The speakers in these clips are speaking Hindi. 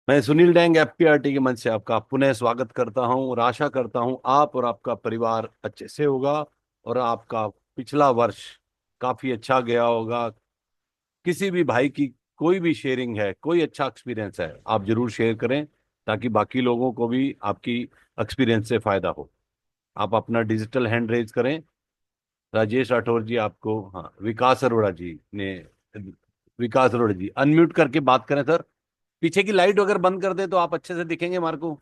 मैं सुनील डैंग एफपीआरटी के मंच से आपका पुनः स्वागत करता हूं और आशा करता हूं आप और आपका परिवार अच्छे से होगा और आपका पिछला वर्ष काफी अच्छा गया होगा। किसी भी भाई की कोई भी शेयरिंग है, कोई अच्छा एक्सपीरियंस है, आप जरूर शेयर करें ताकि बाकी लोगों को भी आपकी एक्सपीरियंस से फायदा हो। आप अपना डिजिटल हैंड रेज करें। राजेश राठौर जी आपको, हाँ, विकास अरोड़ा जी अनम्यूट करके बात करें सर। पीछे की लाइट अगर बंद कर दे तो आप अच्छे से दिखेंगे मार्को,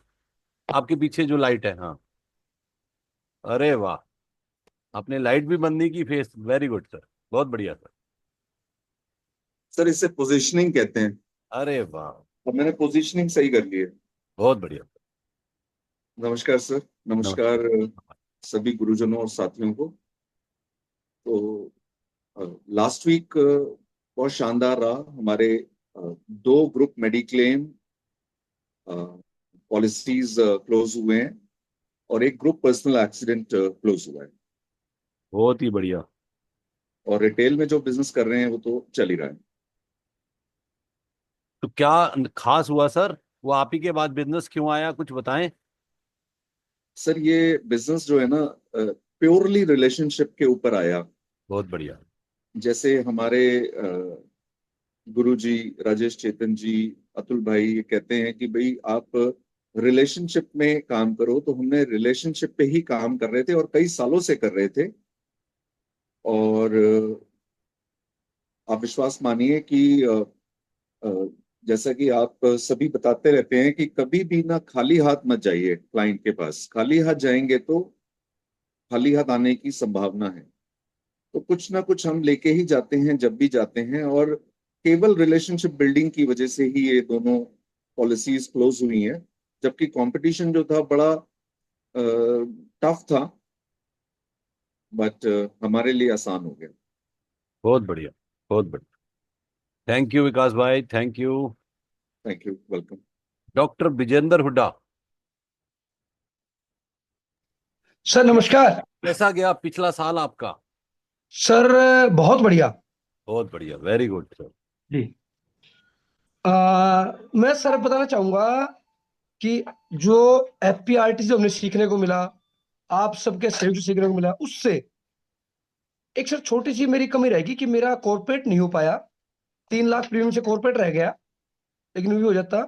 आपके पीछे जो लाइट है। हाँ, अरे वाह, आपने लाइट भी बंद नहीं की, फेस वेरी गुड सर, बहुत बढ़िया सर। सर इसे पोजीशनिंग कहते हैं। अरे वाह, और मैंने पोजीशनिंग सही कर ली है। बहुत बढ़िया। नमस्कार सर। नमस्कार। नमस्कार सभी गुरुजनों और साथियों को। तो लास्ट वीक बहुत शानदार रहा। हमारे दो ग्रुप मेडिक्लेम पॉलिसीज क्लोज हुए हैं और एक ग्रुप पर्सनल एक्सीडेंट क्लोज हुआ है। बहुत ही बढ़िया। और रिटेल में जो बिजनेस कर रहे हैं वो तो चल ही रहा है। तो क्या खास हुआ सर? वो आप ही के बाद बिजनेस क्यों आया, कुछ बताएं। सर ये बिजनेस जो है ना, प्योरली रिलेशनशिप के ऊपर आया। बहुत बढ़िया। जैसे हमारे गुरु जी, राजेश चेतन जी, अतुल भाई ये कहते हैं कि भाई आप रिलेशनशिप में काम करो, तो हमने रिलेशनशिप पे ही काम कर रहे थे और कई सालों से कर रहे थे। और आप विश्वास मानिए कि अ, जैसा कि आप सभी बताते रहते हैं कि कभी भी ना खाली हाथ मत जाइए क्लाइंट के पास। खाली हाथ जाएंगे तो खाली हाथ आने की संभावना है। तो कुछ ना कुछ हम लेके ही जाते हैं जब भी जाते हैं। और केवल रिलेशनशिप बिल्डिंग की वजह से ही ये दोनों पॉलिसीज क्लोज हुई हैं। जबकि कंपटीशन जो था बड़ा टफ था, बट हमारे लिए आसान हो गया। बहुत बढ़िया। बहुत बढ़िया। थैंक यू विकास भाई, thank you. Thank you, welcome. Doctor Vijender Hooda, sir नमस्कार। कैसा गया पिछला साल आपका? सर बहुत बढ़िया। बहुत बढ़िया, वेरी गुड सर। जी। मैं सर बताना चाहूंगा कि जो एफपीआरटी से हमने सीखने को मिला, आप सबके सहयोग से सीखने को मिला, उससे एक सर छोटी सी मेरी कमी रहेगी कि मेरा कॉर्पोरेट नहीं हो पाया। 3 लाख प्रीमियम से कॉर्पोरेट रह गया, लेकिन भी हो जाता।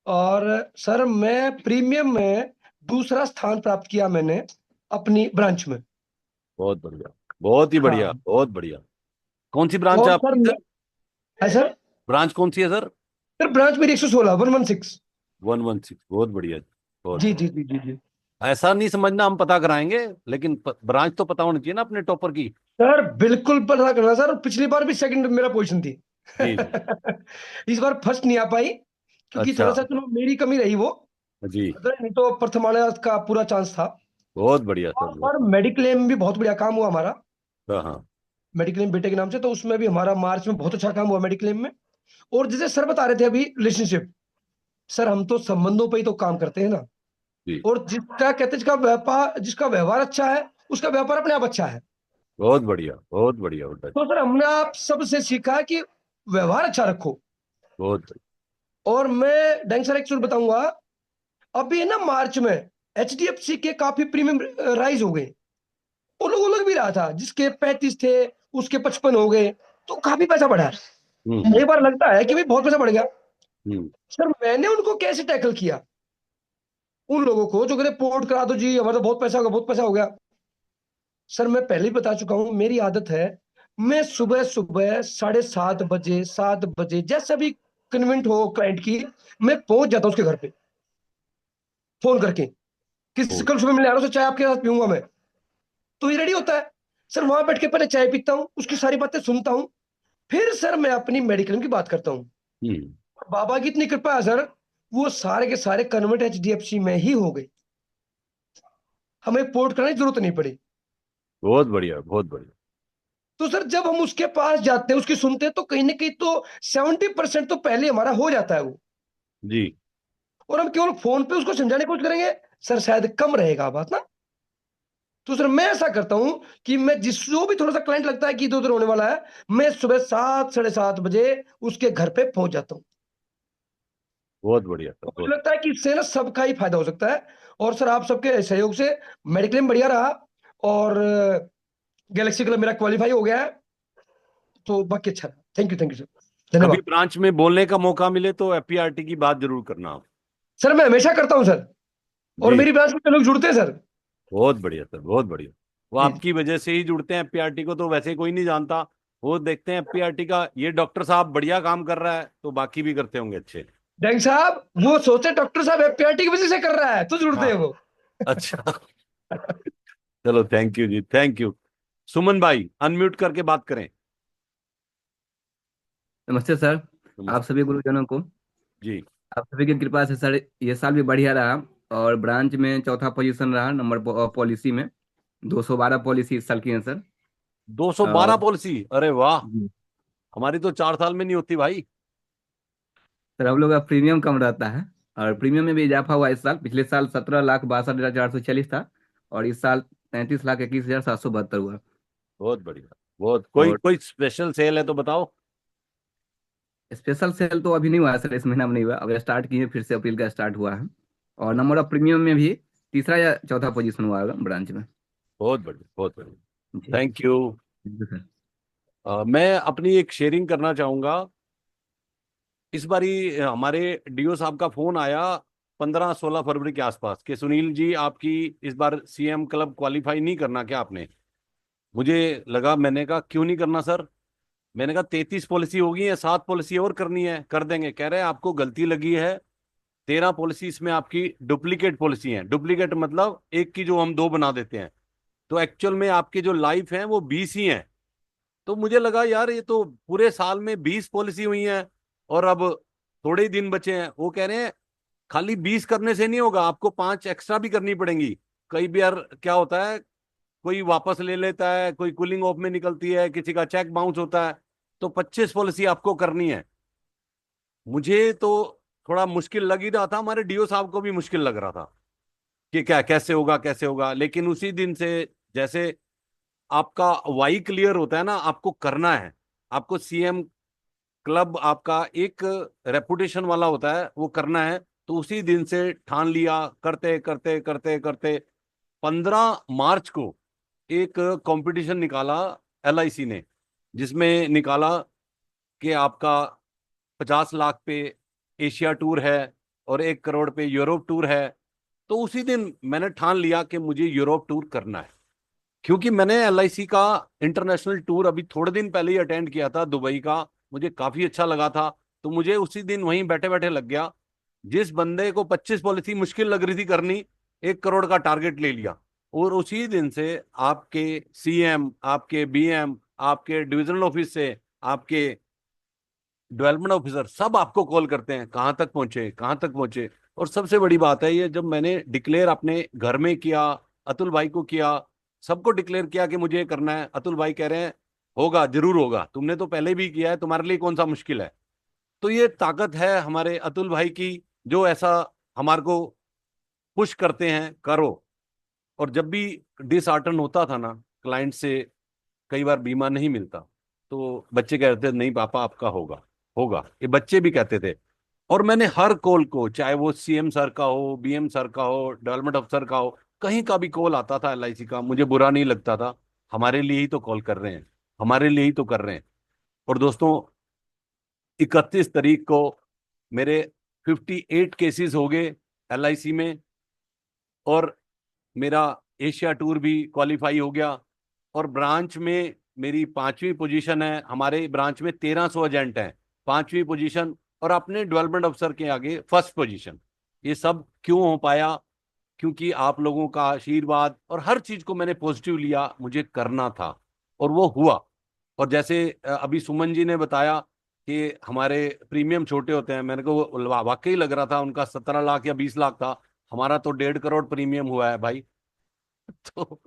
और सर मैं प्रीमियम में दूसरा स्थान प्राप्त किया मैंने अपनी ब्रांच में। बहुत बढ़िया, बहुत ही बढ़िया, हाँ। बहुत बढ़िया। कौन सी ब्रांच है और सर आपकी सर? है सर। ब्रांच कौन सी है सर? सर ब्रांच मेरी 116 116। 116, बहुत बढ़िया। बहुत जी बढ़िया। जी जी जी जी। ऐसा नहीं समझना हम पता कराएंगे, लेकिन ब्रांच तो पता होनी चाहिए ना अपने टॉपर की। सर बिल्कुल पता करना सर, पिछली बार भी सेकंड मेरा पोजीशन थी। जी जी। इस बार फर्स्ट नहीं आ पाई, क्योंकि अच्छा। थोड़ा सा चलो मेरी कमी रही वो। जी। अगर नहीं तो प्रथम आने का पूरा चांस था। बहुत बढ़िया सर, और बहुत। सर मेडिक्लेम भी बहुत बढ़िया काम हुआ हमारा। हाँ हाँ। मेडिक्लेम बेटे के नाम से, तो उसमें भी हमारा मार्च में बहुत अच्छा काम हुआ मेडिक्लेम में। और जैसे सर बता रहे थे अभी रिलेशनशिप, सर हम तो संबंधों पे ही तो काम करते हैं ना। जी। और जिसका कहते हैं, जिसका व्यापार, जिसका व्यवहार अच्छा है उसका व्यापार अपने आप अच्छा है। बहुत बढ़िया, बहुत बढ़िया उल्टा जी। तो सर हमने आप सबसे सीखा है कि व्यवहार अच्छा रखो। बहुत बढ़िया। और मैं डैंग सर एक चीज बताऊंगा, अभी ना मार्च में एचडीएफसी के काफी प्रीमियम राइज हो गए। वो लोग भी रहा था, जिसके 35 थे उसके 55 हो गए, तो काफी पैसा बढ़ा। हम्म। एक बार लगता है कि भाई बहुत पैसा बढ़ गया। हम्म। सर मैंने उनको कैसे टैकल किया, उन लोगों को जो कहते पोर्ट करा दो जी, हमारा तो बहुत पैसा हो गया, बहुत पैसा हो गया। सर मैं पहले ही बता चुका हूं, मेरी आदत है, मैं सुबह सुबह 7:30 बजे 7 बजे जैसा भी कन्वेंट हो क्लाइंट की, मैं पहुंच जाता हूं उसके घर पे फोन करके कि बहुत। कल सुबह मिलने आ रहा हूं, चाय आपके साथ पीऊंगा मैं। तो ये रेडी होता है। सर वहां बैठ के पहले चाय पीता हूँ, उसकी सारी बातें सुनता हूँ, फिर सर मैं अपनी मेडिक्लेम की बात करता हूँ। हम्म। बाबा की इतनी कृपा है सर, वो सारे के सारे कन्वर्ट एचडीएफसी में ही हो गए, हमें पोर्ट कराने की जरूरत नहीं पड़ी। बहुत बढ़िया, बहुत बढ़िया। तो सर जब हम उसके पास जाते हैं, उसकी सुनते हैं, तो कहीं ना कहीं तो 70% तो पहले हमारा हो जाता है वो। जी। और हम केवल फोन पे उसको समझाने की कोशिश करेंगे, सर शायद कम रहेगा बात ना। तो सर मैं ऐसा करता हूं कि मैं जिस जो भी थोड़ा सा क्लाइंट लगता है कि इधर उधर होने वाला है, मैं सुबह 7 7:30 बजे उसके घर पे पहुंच जाता हूं। बहुत बढ़िया सर, तो बहुत। मुझे लगता है कि इससे ना सबका ही फायदा हो सकता है। और सर आप सबके सहयोग से मेडिक्लेम बढ़िया रहा, और गैलेक्सी क्लब मेरा क्वालिफाई हो गया है, तो बाकी अच्छा रहा। थैंक यू सर, कभी धन्यवाद। ब्रांच में बोलने का मौका मिले तो एफपीआरटी की बात जरूर करना आप। सर मैं हमेशा करता हूँ सर, और जी, मेरी ब्रांच में लोग जुड़ते हैं सर। बहुत बढ़िया सर, बहुत बढ़िया। वो जी जी। आपकी वजह से ही जुड़ते हैं एफपीआरटी को, तो वैसे कोई नहीं जानता। वो देखते हैं एफपीआरटी का ये डॉक्टर साहब बढ़िया काम कर रहा है, तो बाकी भी करते होंगे अच्छे। डैंग साहब वो सोचते डॉक्टर साहब एफपीआरटी की वजह से कर रहा है, तो जुड़ते हैं हाँ, वो। अच्छा। चलो, थैंक यू जी, थैंक यू। सुमन भाई अनम्यूट करके बात करें। नमस्ते सर। आप नमस्ते। सभी गुरुजनों को, जी। आप सभी की कृपा से सर ये साल भी बढ़िया रहा, और ब्रांच में चौथा पोजीशन रहा नंबर पॉलिसी में। 212 पॉलिसी इस साल की है सर। 212 और पॉलिसी, अरे वाह। जी, हमारी तो 4 साल में नहीं होती भाई। सर हम लोग का प्रीमियम कम रहता है, और प्रीमियम में भी इजाफा हुआ इस साल। पिछले साल 17,62,440 था, और इस साल 33,21,772 हुआ। बहुत बढ़िया। बहुत, कोई और कोई स्पेशल सेल है तो बताओ। स्पेशल सेल तो अभी नहीं हुआ है सर, इस महीना में नहीं हुआ, अब स्टार्ट किए, फिर से अप्रैल का स्टार्ट हुआ है। और नंबर ऑफ प्रीमियम में भी तीसरा या चौथा पोजीशन हुआ है ब्रांच में। बहुत बढ़िया, बहुत बढ़िया। जी, thank you. Thank you sir. मैं अपनी एक शेयरिंग करना चाहूंगा। इस बारी हमारे डीओ साहब का फोन आया 15-16 फरवरी के आसपास कि सुनील जी आपकी इस बार सीएम क्लब क्वालिफाई नहीं करना क्या आपने। मुझे लगा, मैंने कहा क्यों नहीं करना सर। मैंने कहा 33 पॉलिसी होगी है, 7 पॉलिसी और करनी है, कर देंगे। कह रहे हैं आपको गलती लगी है, 13 पॉलिसी इसमें आपकी डुप्लीकेट पॉलिसी हैं। डुप्लीकेट मतलब एक की जो हम दो बना देते हैं, तो एक्चुअल में आपकी जो लाइफ है वो 20 ही है। तो मुझे लगा यार ये तो पूरे साल में 20 पॉलिसी हुई है, और अब थोड़े ही दिन बचे हैं। वो कह रहे हैं खाली 20 करने से नहीं होगा, आपको 5 एक्स्ट्रा भी करनी पड़ेंगी। कई बार क्या होता है, कोई वापस ले लेता है, कोई कूलिंग ऑफ में निकलती है, किसी का चेक बाउंस होता है, तो 25 पॉलिसी आपको करनी है। मुझे तो थोड़ा मुश्किल लग ही रहा था, हमारे डीओ साहब को भी मुश्किल लग रहा था कि क्या कैसे होगा, कैसे होगा। लेकिन उसी दिन से जैसे आपका वाई क्लियर होता है ना, आपको करना है। आपको सीएम क्लब आपका एक रेपुटेशन वाला होता है, वो करना है। तो उसी दिन से ठान लिया, करते करते करते करते 15 मार्च को एक कंपटीशन निकाला एलआईसी ने, जिसमें निकाला कि आपका 50 लाख पे एशिया टूर है और 1 करोड़ पे यूरोप टूर है। तो उसी दिन मैंने ठान लिया कि मुझे यूरोप टूर करना है, क्योंकि मैंने एलआईसी का इंटरनेशनल टूर अभी थोड़े दिन पहले ही अटेंड किया था दुबई का। मुझे काफी अच्छा लगा था। तो मुझे उसी दिन वहीं बैठे बैठे लग गया। जिस बंदे को 25 पॉलिसी मुश्किल लग रही थी करनी, 1 करोड़ का टारगेट ले लिया। और उसी दिन से आपके सीएम, आपके बीएम, आपके डिविजनल ऑफिस से, आपके डेवलपमेंट ऑफिसर सब आपको कॉल करते हैं, कहाँ तक पहुंचे, कहाँ तक पहुंचे। और सबसे बड़ी बात है ये, जब मैंने डिक्लेयर अपने घर में किया, अतुल भाई को किया, सबको डिक्लेयर किया कि मुझे ये करना है, अतुल भाई कह रहे हैं होगा, जरूर होगा, तुमने तो पहले भी किया है, तुम्हारे लिए कौन सा मुश्किल है। तो ये ताकत है हमारे अतुल भाई की, जो ऐसा हमारे को पुश करते हैं करो। और जब भी डिसहार्टन होता था ना क्लाइंट से, कई बार बीमा नहीं मिलता, तो बच्चे कहते थे नहीं पापा आपका होगा, होगा, ये बच्चे भी कहते थे। और मैंने हर कॉल को, चाहे वो सीएम सर का हो, बीएम सर का हो, डेवलपमेंट अफसर का हो, कहीं का भी कॉल आता था एलआईसी का, मुझे बुरा नहीं लगता था। हमारे लिए ही तो कॉल कर रहे हैं, हमारे लिए ही तो कर रहे हैं। और दोस्तों, 31 तारीख को मेरे 58 केसेस हो गए एलआईसी में, और मेरा एशिया टूर भी क्वालिफाई हो गया। और ब्रांच में मेरी 5वीं पोजीशन है। हमारे ब्रांच में 1300 एजेंट हैं, 5वीं पोजीशन। और अपने डेवलपमेंट अफसर के आगे फर्स्ट पोजीशन। ये सब क्यों हो पाया? क्योंकि आप लोगों का आशीर्वाद, और हर चीज को मैंने पॉजिटिव लिया, मुझे करना था और वो हुआ। और जैसे अभी सुमन जी ने बताया कि हमारे प्रीमियम छोटे होते हैं, मैंने को वाकई लग रहा था उनका 17 लाख या 20 लाख था, हमारा तो 1.5 करोड़ प्रीमियम हुआ है भाई। तो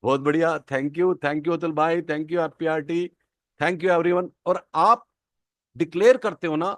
बहुत बढ़िया। थैंक यू अतुल भाई, thank you FPRT, thank you everyone. और आप डिक्लेयर करते हो ना,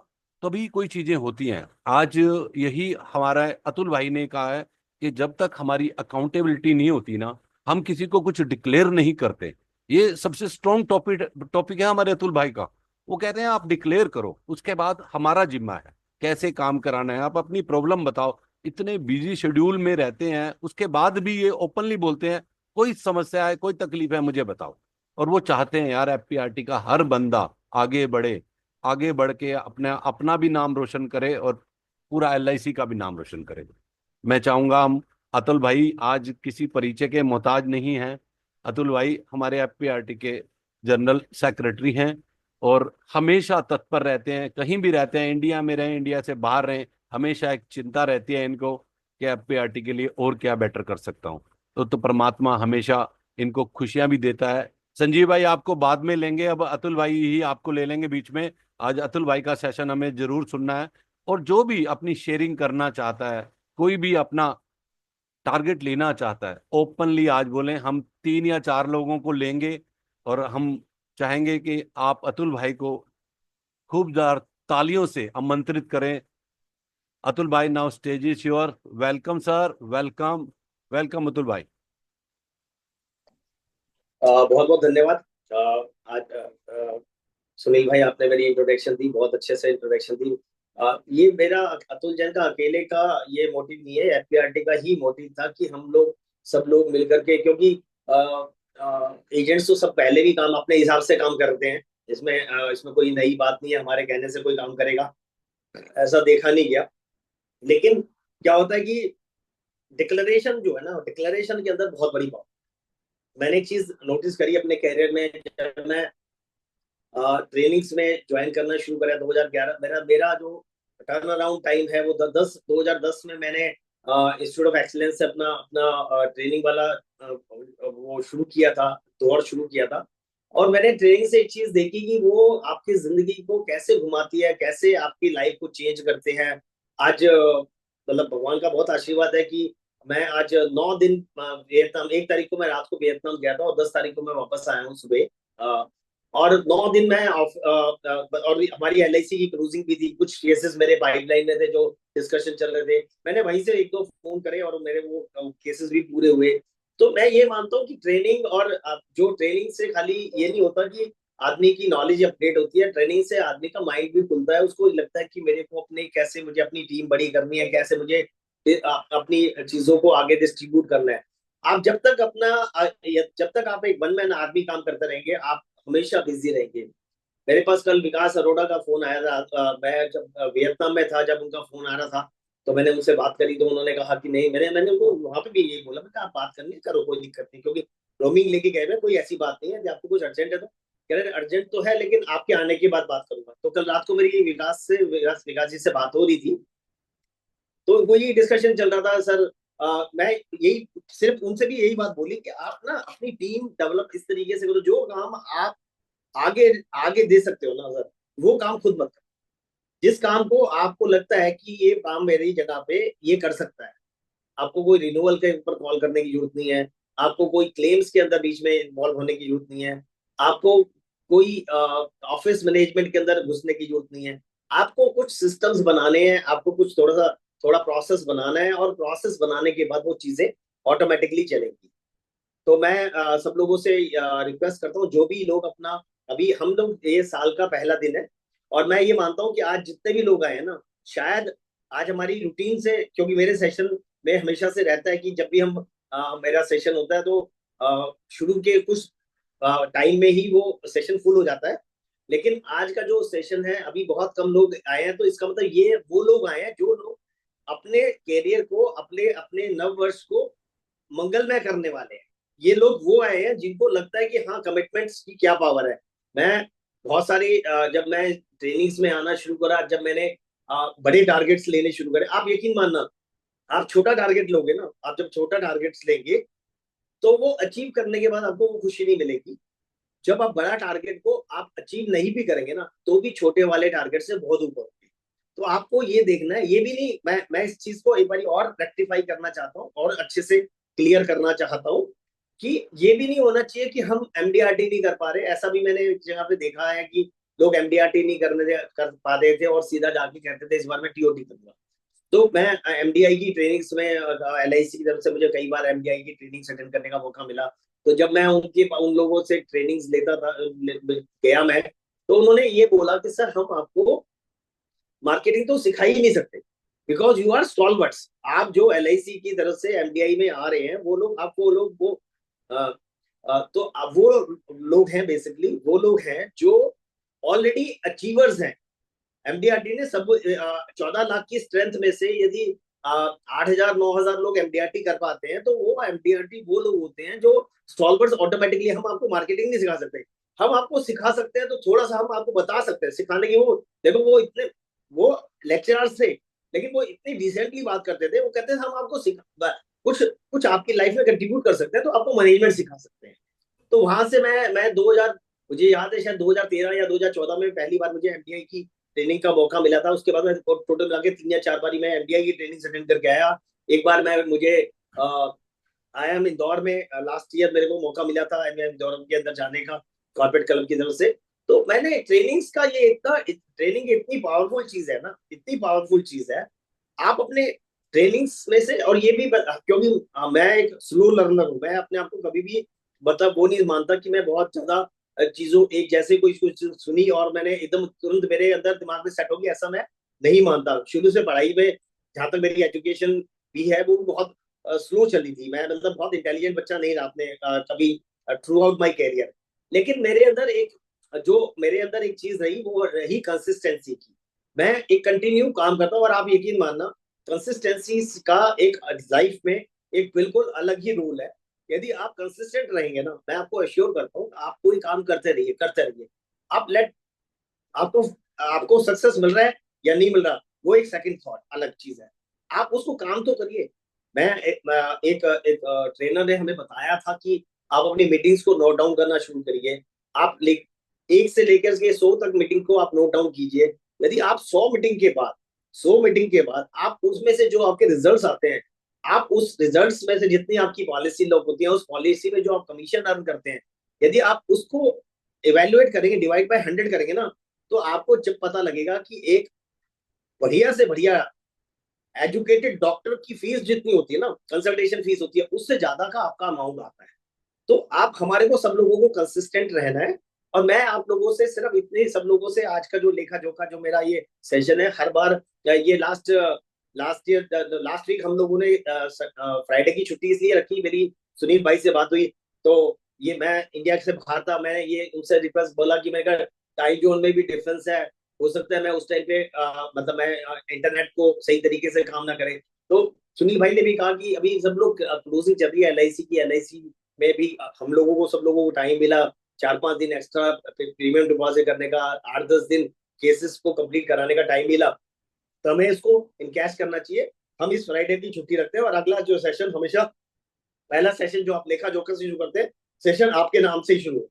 तभी कोई चीजें होती हैं। आज यही हमारा अतुल भाई ने कहा है कि जब तक हमारी अकाउंटेबिलिटी नहीं होती ना, हम किसी को कुछ डिक्लेयर नहीं करते। ये सबसे स्ट्रॉन्ग टॉपिक टॉपिक है हमारे अतुल भाई का। वो कहते हैं आप डिक्लेयर करो, उसके बाद हमारा जिम्मा है कैसे काम कराना है, आप अपनी प्रॉब्लम बताओ। इतने बिजी शेड्यूल में रहते हैं, उसके बाद भी ये ओपनली बोलते हैं कोई समस्या है, कोई तकलीफ है, मुझे बताओ। और वो चाहते हैं यार एफपीआरटी का हर बंदा आगे बढ़े, आगे बढ़ के अपना अपना भी नाम रोशन करे और पूरा एलआईसी का भी नाम रोशन करे। मैं चाहूंगा हम, अतुल भाई आज किसी परिचय के मोहताज नहीं हैं। अतुल भाई हमारे एफपीआरटी के जनरल सेक्रेटरी हैं और हमेशा तत्पर रहते हैं, कहीं भी रहते हैं, इंडिया में रहें, इंडिया से बाहर रहें, हमेशा एक चिंता रहती है इनको कि एफपीआरटी के लिए और क्या बेटर कर सकता हूँ। तो परमात्मा हमेशा इनको खुशियां भी देता है। संजीव भाई आपको बाद में लेंगे, अब अतुल भाई ही आपको ले लेंगे बीच में। आज अतुल भाई का सेशन हमें जरूर सुनना है। और जो भी अपनी शेयरिंग करना चाहता है, कोई भी अपना टारगेट लेना चाहता है, ओपनली आज बोलें, हम 3 या 4 लोगों को लेंगे। और हम चाहेंगे कि आप अतुल भाई को खूब जार तालियों से आमंत्रित करें। अतुल भाई now stage is your, welcome sir, welcome, welcome Atul भाई। बहुत बहुत धन्यवाद। आज सुनील भाई आपने मेरी इंट्रोडक्शन दी, बहुत अच्छे से इंट्रोडक्शन दी। ये मेरा अतुल जैन का अकेले का ये मोटिव नहीं है, एफपीआरटी का ही मोटिव था कि हम लोग सब लोग मिलकर के, क्योंकि एजेंट्स तो सब पहले भी काम अपने हिसाब से काम करते हैं। इसमें कोई नई बात नहीं है, हमारे कहने से कोई काम करेगा ऐसा देखा नहीं गया। लेकिन क्या होता है कि डिक्लेरेशन जो है ना, डिक्लेरेशन के अंदर बहुत बड़ी बात। मैंने एक चीज नोटिस करी अपने कैरियर में, जब मैं ट्रेनिंग्स में ज्वाइन करना शुरू करा 2011, मेरा मेरा जो टर्न अराउंड टाइम है वो 2010 में मैंने इंस्टीट्यूट ऑफ एक्सीलेंस से अपना अपना ट्रेनिंग वाला वो शुरू किया था, दौर शुरू किया था। और मैंने ट्रेनिंग से एक चीज देखी कि वो आपकी जिंदगी को कैसे घुमाती है, कैसे आपकी लाइफ को चेंज करते हैं। आज मतलब भगवान का बहुत आशीर्वाद है कि मैं आज 9 दिन वियतनाम, 1 तारीख को मैं रात को वियतनाम गया था और 10 तारीख को मैं वापस आया हूँ सुबह। और 9 दिन मैं और हमारी एलआईसी की क्रूजिंग भी थी, कुछ केसेस मेरे पाइपलाइन में थे जो डिस्कशन चल रहे थे, मैंने वहीं से 1-2 फोन करे और मेरे वो केसेस भी पूरे हुए। तो मैं ये मानता हूँ कि ट्रेनिंग, और जो ट्रेनिंग से खाली ये नहीं होता कि आदमी की नॉलेज अपडेट होती है, ट्रेनिंग से आदमी का माइंड भी खुलता है, उसको लगता है कि मेरे को अपने कैसे मुझे अपनी टीम बड़ी करनी है, कैसे मुझे अपनी चीजों को आगे डिस्ट्रीब्यूट करना है। आप जब तक जब तक आप एक वन मैन आर्मी काम करते रहेंगे, आप हमेशा बिजी रहेंगे। मेरे पास कल विकास अरोड़ा का फोन आया था, मैं जब वियतनाम में था, जब उनका फोन आ रहा था तो मैंने उनसे बात करी, तो उन्होंने कहा कि नहीं, मैंने उनको वहां पे भी यही बोला, मैं आप बात करनी करो, कोई दिक्कत नहीं, क्योंकि रोमिंग लेके गए हुए, कोई ऐसी बात नहीं है। आपको कुछ अर्जेंट है तो कह रहे अर्जेंट तो है, लेकिन आपके आने के बाद बात करूंगा। तो कल रात को मेरी विकास जी से बात हो रही थी, तो वो ये डिस्कशन चल रहा था सर। मैं यही सिर्फ उनसे भी यही बात बोली कि आप ना अपनी टीम डेवलप इस तरीके से करो, जो काम आप आगे आगे दे सकते हो ना सर, वो काम खुद मत करो। जिस काम को आपको लगता है कि ये काम मेरी जगह पे ये कर सकता है, आपको कोई रिन्यूअल के ऊपर कॉल करने की जरूरत नहीं है, आपको कोई क्लेम्स के अंदर बीच में इन्वॉल्व होने की जरूरत नहीं है, आपको कोई ऑफिस मैनेजमेंट के अंदर घुसने की जरूरत नहीं है। आपको कुछ सिस्टम्स बनाने हैं, आपको कुछ थोड़ा प्रोसेस बनाना है, और प्रोसेस बनाने के बाद वो चीजें ऑटोमेटिकली चलेंगी। तो मैं सब लोगों से रिक्वेस्ट करता हूँ, जो भी लोग अपना, अभी हम लोग ये साल का पहला दिन है, और मैं ये मानता हूँ कि आज जितने भी लोग आए हैं ना, शायद आज हमारी रूटीन से, क्योंकि मेरे सेशन में हमेशा से रहता है कि जब भी मेरा सेशन होता है तो शुरू के कुछ टाइम में ही वो सेशन फुल हो जाता है। लेकिन आज का जो सेशन है, अभी बहुत कम लोग आए हैं, तो इसका मतलब ये वो लोग आए हैं जो लोग अपने कैरियर को, अपने अपने नव वर्ष को मंगलमय करने वाले हैं। ये लोग वो आए हैं जिनको लगता है कि हाँ, कमिटमेंट्स की क्या पावर है। मैं बहुत सारी जब मैं ट्रेनिंग्स में आना शुरू करा, जब मैंने बड़े टारगेट्स लेने शुरू करे, आप यकीन मानना, आप छोटा टारगेट लोगे ना, आप जब छोटा टारगेट्स लेंगे तो वो अचीव करने के बाद आपको वो खुशी नहीं मिलेगी। जब आप बड़ा टारगेट को आप अचीव नहीं भी करेंगे ना, तो भी छोटे वाले टारगेट से बहुत ऊपर होंगे। तो आपको ये देखना है, ये भी नहीं, मैं इस चीज को एक बार और रेक्टिफाई करना चाहता हूँ और अच्छे से क्लियर करना चाहता हूँ कि ये भी नहीं होना चाहिए कि हम एमडीआरटी नहीं कर पा रहे। ऐसा भी मैंने एक जगह पे देखा है कि लोग एमडीआरटी नहीं कर पाते थे और सीधा जाके कहते थे इस बार मैं टीओटी करूंगा। तो मैं एमडीआई की ट्रेनिंग्स में, एलआईसी की तरफ से मुझे कई बार एमडीआई की ट्रेनिंग अटेंड करने का मौका मिला। तो जब मैं उन लोगों से ट्रेनिंग्स लेता था, गया मैं, तो उन्होंने ये बोला कि सर हम आपको मार्केटिंग तो सिखा ही नहीं सकते, बिकॉज यू आर स्टॉलवर्ट्स। आप जो LIC की तरफ से MDI में आ रहे हैं, वो लोग आपको लोग वो तो अब वो लोग हैं, बेसिकली वो लोग हैं जो ऑलरेडी अचीवर्स हैं। MDRT ने सब 14 लाख की स्ट्रेंथ में से यदि 8,000 9,000 लोग MDRT कर पाते हैं, तो वो MDRT वो लोग होते हैं जो स्टॉलवर्स। ऑटोमेटिकली हम आपको मार्केटिंग नहीं सिखा सकते, हम आपको सिखा सकते हैं तो थोड़ा सा हम आपको बता सकते हैं सिखाने की। वो देखो, वो लेक्चरर्स थे, लेकिन वो इतनी डिसेंटली बात करते थे। वो कहते थे हम आपको सिखा कुछ कुछ आपकी लाइफ में कंट्रीब्यूट कर सकते हैं, तो आपको मैनेजमेंट सिखा सकते हैं। तो वहां से मैं 2000, मुझे याद है शायद 2013 या 2014 में पहली बार मुझे MDI की ट्रेनिंग का मौका मिला था। उसके बाद मैं टोटल मिला के 3 या 4 बार मैं MDI की ट्रेनिंग अटेंड करके आया। एक बार मैं मुझे IIM इंदौर में लास्ट ईयर मेरे को मौका मिला था IIM इंदौर के अंदर जाने का, कॉर्पोरेट क्लब की तरफ से। तो मैंने ट्रेनिंग्स का ये इतना, ट्रेनिंग इतनी पावरफुल चीज है ना, इतनी पावरफुल चीज है। आप अपने ट्रेनिंग्स में से, और ये भी क्योंकि मैं एक स्लो लर्नर हूँ, मैं अपने आप को कभी भी मतलब वो नहीं मानता कि मैं बहुत ज्यादा चीजों एक जैसे कोई कुछ सुनी और मैंने एकदम तुरंत मेरे अंदर दिमाग में सेट होगी, ऐसा मैं नहीं मानता। शुरू से पढ़ाई में जहां तक मेरी एजुकेशन भी है वो बहुत स्लो चली थी। मैं मतलब बहुत इंटेलिजेंट बच्चा नहीं रहा अपने कभी थ्रू आउट माई कैरियर। लेकिन मेरे अंदर एक चीज रही, वो रही कंसिस्टेंसी की। मैं एक कंटिन्यू काम करता हूँ, और आप यकीन मानना कंसिस्टेंसी का एक लाइफ में एक बिल्कुल अलग ही रोल है। यदि आप कंसिस्टेंट रहेंगे ना, मैं आपको अश्योर करता हूँ, आप कोई काम करते रहिए। आप लेट आपको आपको सक्सेस मिल रहा है या नहीं मिल रहा, वो एक सेकंड थॉट, अलग चीज है। आप उसको काम तो करिए। एक ट्रेनर ने हमें बताया था कि आप अपनी मीटिंग्स को नोट डाउन करना शुरू करिए। आप 1 से लेकर के 100 तक मीटिंग को आप नोट डाउन कीजिए। यदि आप 100 मीटिंग के बाद आप उसमें से जो आपके रिजल्ट्स आते हैं, आप उस रिजल्ट्स में से जितनी आपकी पॉलिसी लॉक होती है, उस पॉलिसी में जो आप कमीशन अर्न करते हैं, यदि आप उसको इवेल्युएट करेंगे, डिवाइड बाय 100 करेंगे ना, तो आपको जब पता लगेगा कि एक बढ़िया से बढ़िया एजुकेटेड डॉक्टर की फीस जितनी होती है ना, कंसल्टेशन फीस होती है, उससे ज्यादा का आपका अमाउंट आता है। तो आप हमारे को सब लोगों को कंसिस्टेंट रहना है। और मैं आप लोगों से सिर्फ इतने सब लोगों से आज का जो लेखा जोखा जो मेरा ये सेशन है, हर बार ये लास्ट वीक हम लोगों ने फ्राइडे की छुट्टी इसलिए रखी, मेरी सुनील भाई से बात हुई, तो ये मैं इंडिया से बाहर था, मैं ये उनसे रिक्वेस्ट बोला कि मैं टाइम जोन में भी डिफरेंस है, हो सकता है मैं उस टाइम पे मतलब मैं इंटरनेट को सही तरीके से काम ना करे। तो सुनील भाई ने भी कहा कि अभी सब लोग क्लोजिंग चल रही है LIC में भी हम लोगों को, सब लोगों को टाइम मिला 4-5 दिन एक्स्ट्रा प्रीमियम डिपॉजिट करने का, 8-10 दिन केसेस को कंप्लीट कराने का टाइम मिला, तो हमें इसको इनकैश करना चाहिए। हम इस फ्राइडे की छुट्टी रखते हैं, और अगला जो सेशन हमेशा, पहला सेशन जो आप लेखा जोखा से शुरू करते हैं, सेशन आपके नाम से ही शुरू हो।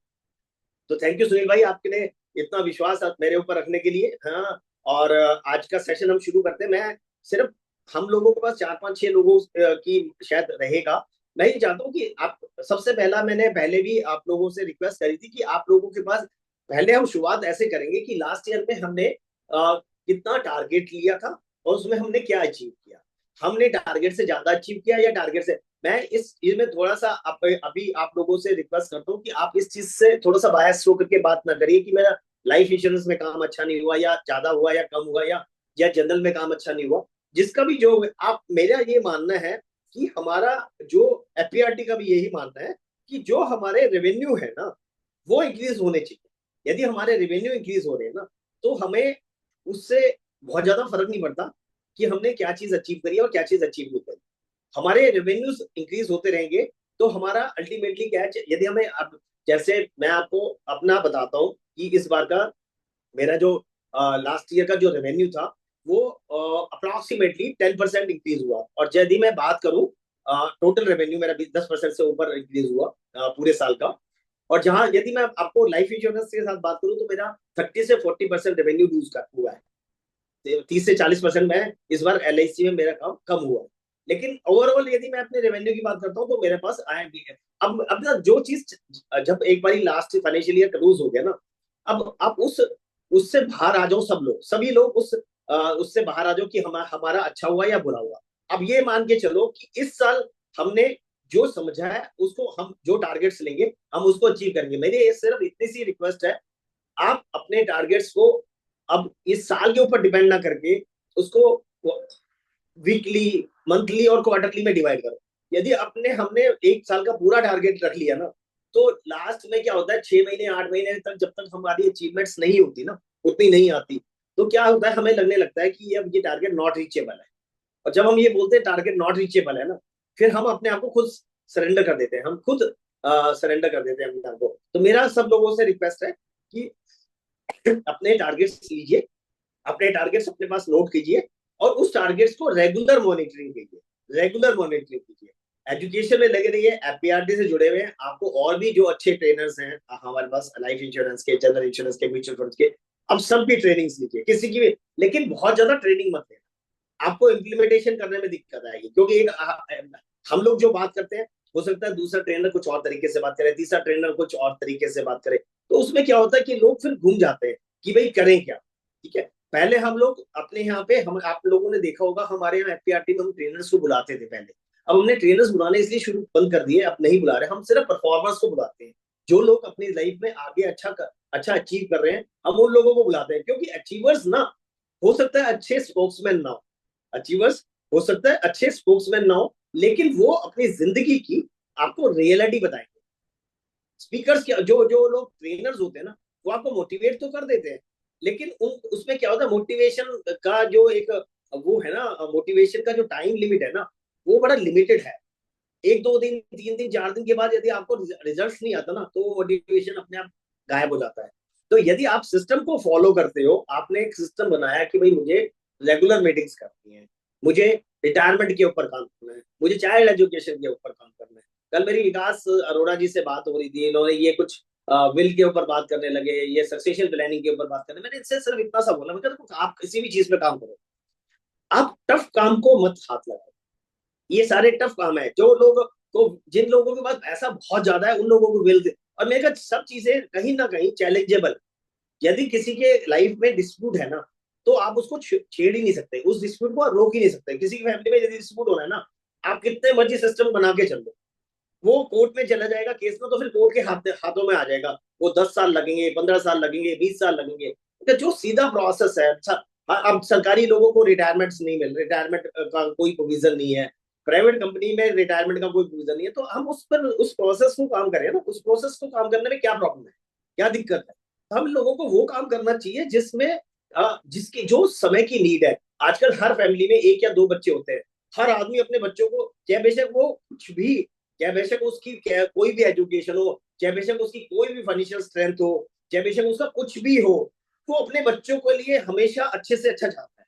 तो थैंक यू सुनील भाई, आपने इतना विश्वास मेरे ऊपर रखने के लिए। हाँ, और आज का सेशन हम शुरू करते हैं। मैं सिर्फ हम लोगों के पास 4-5-6 लोगों की शायद रहेगा। मैं ये चाहता हूँ कि आप सबसे पहला, मैंने पहले भी आप लोगों से रिक्वेस्ट करी थी कि आप लोगों के पास पहले हम शुरुआत ऐसे करेंगे कि लास्ट ईयर में हमने कितना टारगेट लिया था और उसमें हमने क्या अचीव किया। हमने टारगेट से ज्यादा अचीव किया या टारगेट से, मैं इस चीज में थोड़ा सा अभी आप लोगों से रिक्वेस्ट करता हूँ कि आप इस चीज से थोड़ा सा बायस होकर के बात ना करिए कि मेरा लाइफ इंश्योरेंस में काम अच्छा नहीं हुआ या ज्यादा हुआ या कम हुआ या जनरल में काम अच्छा नहीं हुआ। जिसका भी जो आप, मेरा ये मानना है कि हमारा जो FPRT का भी यही मानना है कि जो हमारे रेवेन्यू है ना, वो इंक्रीज होने चाहिए। यदि हमारे रेवेन्यू इंक्रीज हो रहे हैं ना, तो हमें उससे बहुत ज्यादा फर्क नहीं पड़ता कि हमने क्या चीज अचीव करी और क्या चीज अचीव नहीं करी। हमारे रेवेन्यूज इंक्रीज होते रहेंगे तो हमारा अल्टीमेटली क्या है, यदि हमें अब, जैसे मैं आपको अपना बताता हूँ कि इस बार का मेरा जो लास्ट ईयर का जो रेवेन्यू था वो अप्रोक्सीमेटली 10% इंक्रीज हुआ। और यदि मैं बात करूं, टोटल रेवेन्यू मेरा 10% से ऊपर इंक्रीज हुआ पूरे साल का। और जहां यदि मैं आपको लाइफ इंश्योरेंस के साथ बात करूं, तो मेरा 30 से 40% रेवेन्यू लूज हुआ है। 30 से 40% में इस बार LIC में मेरा काम कम हुआ। लेकिन ओवरऑल यदि मैं अपने रेवेन्यू की बात करता हूँ, तो मेरे पास IMD है। अब ना जो चीज, जब एक बार लास्ट फाइनेंशियल ईयर क्लोज हो गया ना, अब आप उससे बाहर आ जाओ, सभी लोग उससे बाहर आ जाओ कि हमारा अच्छा हुआ या बुरा हुआ। अब ये मान के चलो कि इस साल हमने जो समझा है उसको, हम जो टारगेट्स लेंगे हम उसको अचीव करेंगे। मेरी ये सिर्फ इतनी सी रिक्वेस्ट है, आप अपने टारगेट्स को अब इस साल के ऊपर डिपेंड ना करके उसको वीकली, मंथली और क्वार्टरली में डिवाइड करो। यदि हमने एक साल का पूरा टारगेट रख लिया ना, तो लास्ट में क्या होता है, 6 महीने 8 महीने तक जब तक हमारी अचीवमेंट्स नहीं होती ना, उतनी नहीं आती, तो क्या होता है, हमें लगने लगता है कि ये टारगेट नॉट रीचेबल है। और जब हम ये बोलते हैं टारगेट नॉट रीचेबल है ना, फिर हम अपने आप को खुद सरेंडर कर देते हैं, हम खुद सरेंडर कर देते हैं अपने आप को। तो मेरा सब लोगों से रिक्वेस्ट है कि अपने टारगेट्स लीजिए, अपने टारगेट्स अपने पास नोट कीजिए, और उस टारगेट्स को रेगुलर मॉनिटरिंग कीजिए, रेगुलर मॉनिटरिंग कीजिए। एजुकेशन में लगे रहिए, एफपीआरडी से जुड़े हुए हैं, आपको और भी जो अच्छे ट्रेनर्स हैं हमारे पास, लाइफ इंश्योरेंस के, जनरल इंश्योरेंस के, म्यूचुअल फंड्स के, अब सब भी ट्रेनिंग्स लीजिए, किसी की भी, लेकिन बहुत ज्यादा ट्रेनिंग मत लेना, आपको इम्प्लीमेंटेशन करने में दिक्कत आएगी। क्योंकि हम लोग जो बात करते हैं, हो सकता है दूसरा ट्रेनर कुछ और तरीके से बात करे, तीसरा ट्रेनर कुछ और तरीके से बात करे, तो उसमें क्या होता है कि लोग फिर घूम जाते हैं कि भाई करें क्या। ठीक है, पहले हम लोग अपने यहाँ पे, हम आप लोगों ने देखा होगा हमारे यहाँ एफपीआरटी में हम ट्रेनर्स को बुलाते थे पहले, अब हमने ट्रेनर्स बुलाने इसलिए शुरू बंद कर दिए, अब नहीं बुला रहे, हम सिर्फ परफॉर्मर्स को बुलाते हैं। जो लोग अपनी लाइफ में आगे अच्छा अचीव कर रहे हैं, हम उन लोगों को बुलाते हैं। क्योंकि अचीवर्स ना, हो सकता है अच्छे स्पोक्समैन ना हो, अचीवर्स हो सकता है अच्छे स्पोक्समैन ना हो, लेकिन वो अपनी जिंदगी की आपको रियलिटी बताएंगे। स्पीकर्स क्या, जो जो लोग ट्रेनर्स होते हैं ना, वो आपको मोटिवेट तो कर देते हैं, लेकिन उसमें क्या होता है, मोटिवेशन का जो एक वो है ना, मोटिवेशन का जो टाइम लिमिट है ना, वो बड़ा लिमिटेड है। 1 2 दिन 3 दिन 4 दिन के बाद यदि आपको रिजल्ट नहीं आता ना, तो वो मोटिवेशन अपने आप गायब हो जाता है। तो यदि आप सिस्टम को फॉलो करते हो, आपने एक सिस्टम बनाया कि भाई मुझे रेगुलर मीटिंग्स करनी है, मुझे रिटायरमेंट के ऊपर काम करना है, मुझे चाइल्ड एजुकेशन के ऊपर काम करना है। कल मेरी विकास अरोड़ा जी से बात हो रही थी, इन्होंने ये कुछ विल के ऊपर बात करने लगे, ये सक्सेशन प्लानिंग के ऊपर बात करने, मैंने इनसे सिर्फ इतना सा बोला, मैं कहता आप किसी भी चीज पे काम करो, आप टफ काम को मत हाथ लगाओ। ये सारे टफ काम है, जो लोग को, जिन लोगों के पास पैसा बहुत ज्यादा है, उन लोगों को विल दे। और मेरे का सब चीजें कहीं ना कहीं चैलेंजेबल। यदि किसी के लाइफ में डिस्प्यूट है ना, तो आप उसको छेड़ ही नहीं सकते, उस डिस्प्यूट को रोक ही नहीं सकते। किसी की फैमिली में यदि डिस्प्यूट होना है ना, आप कितने मर्जी सिस्टम बना के चल दो, वो कोर्ट में चला जाएगा केस में, तो फिर कोर्ट के हाथों में आ जाएगा। वो 10 साल लगेंगे, 15 साल लगेंगे, 20 साल लगेंगे। तो जो सीधा प्रोसेस है, अच्छा, अब सरकारी लोगों को रिटायरमेंट नहीं मिल, रिटायरमेंट का कोई प्रोविजन नहीं है, प्राइवेट कंपनी में रिटायरमेंट का कोई प्रोविजन नहीं है, तो हम उस पर, उस प्रोसेस को काम करें ना, उस प्रोसेस को काम करने में क्या प्रॉब्लम है, क्या दिक्कत है। हम लोगों को वो काम करना चाहिए जिसमें जिसकी जो समय की नीड है। आजकल हर फैमिली में 1 या 2 बच्चे होते हैं, हर आदमी अपने बच्चों को, चाहे बेशक वो कुछ भी, चाहे बेशक उसकी कोई भी एजुकेशन हो, चाहे बेशक उसकी कोई भी फाइनेंशियल स्ट्रेंथ हो, चाहे बेशक उसका कुछ भी हो, वो अपने बच्चों के लिए हमेशा अच्छे से अच्छा चाहता है।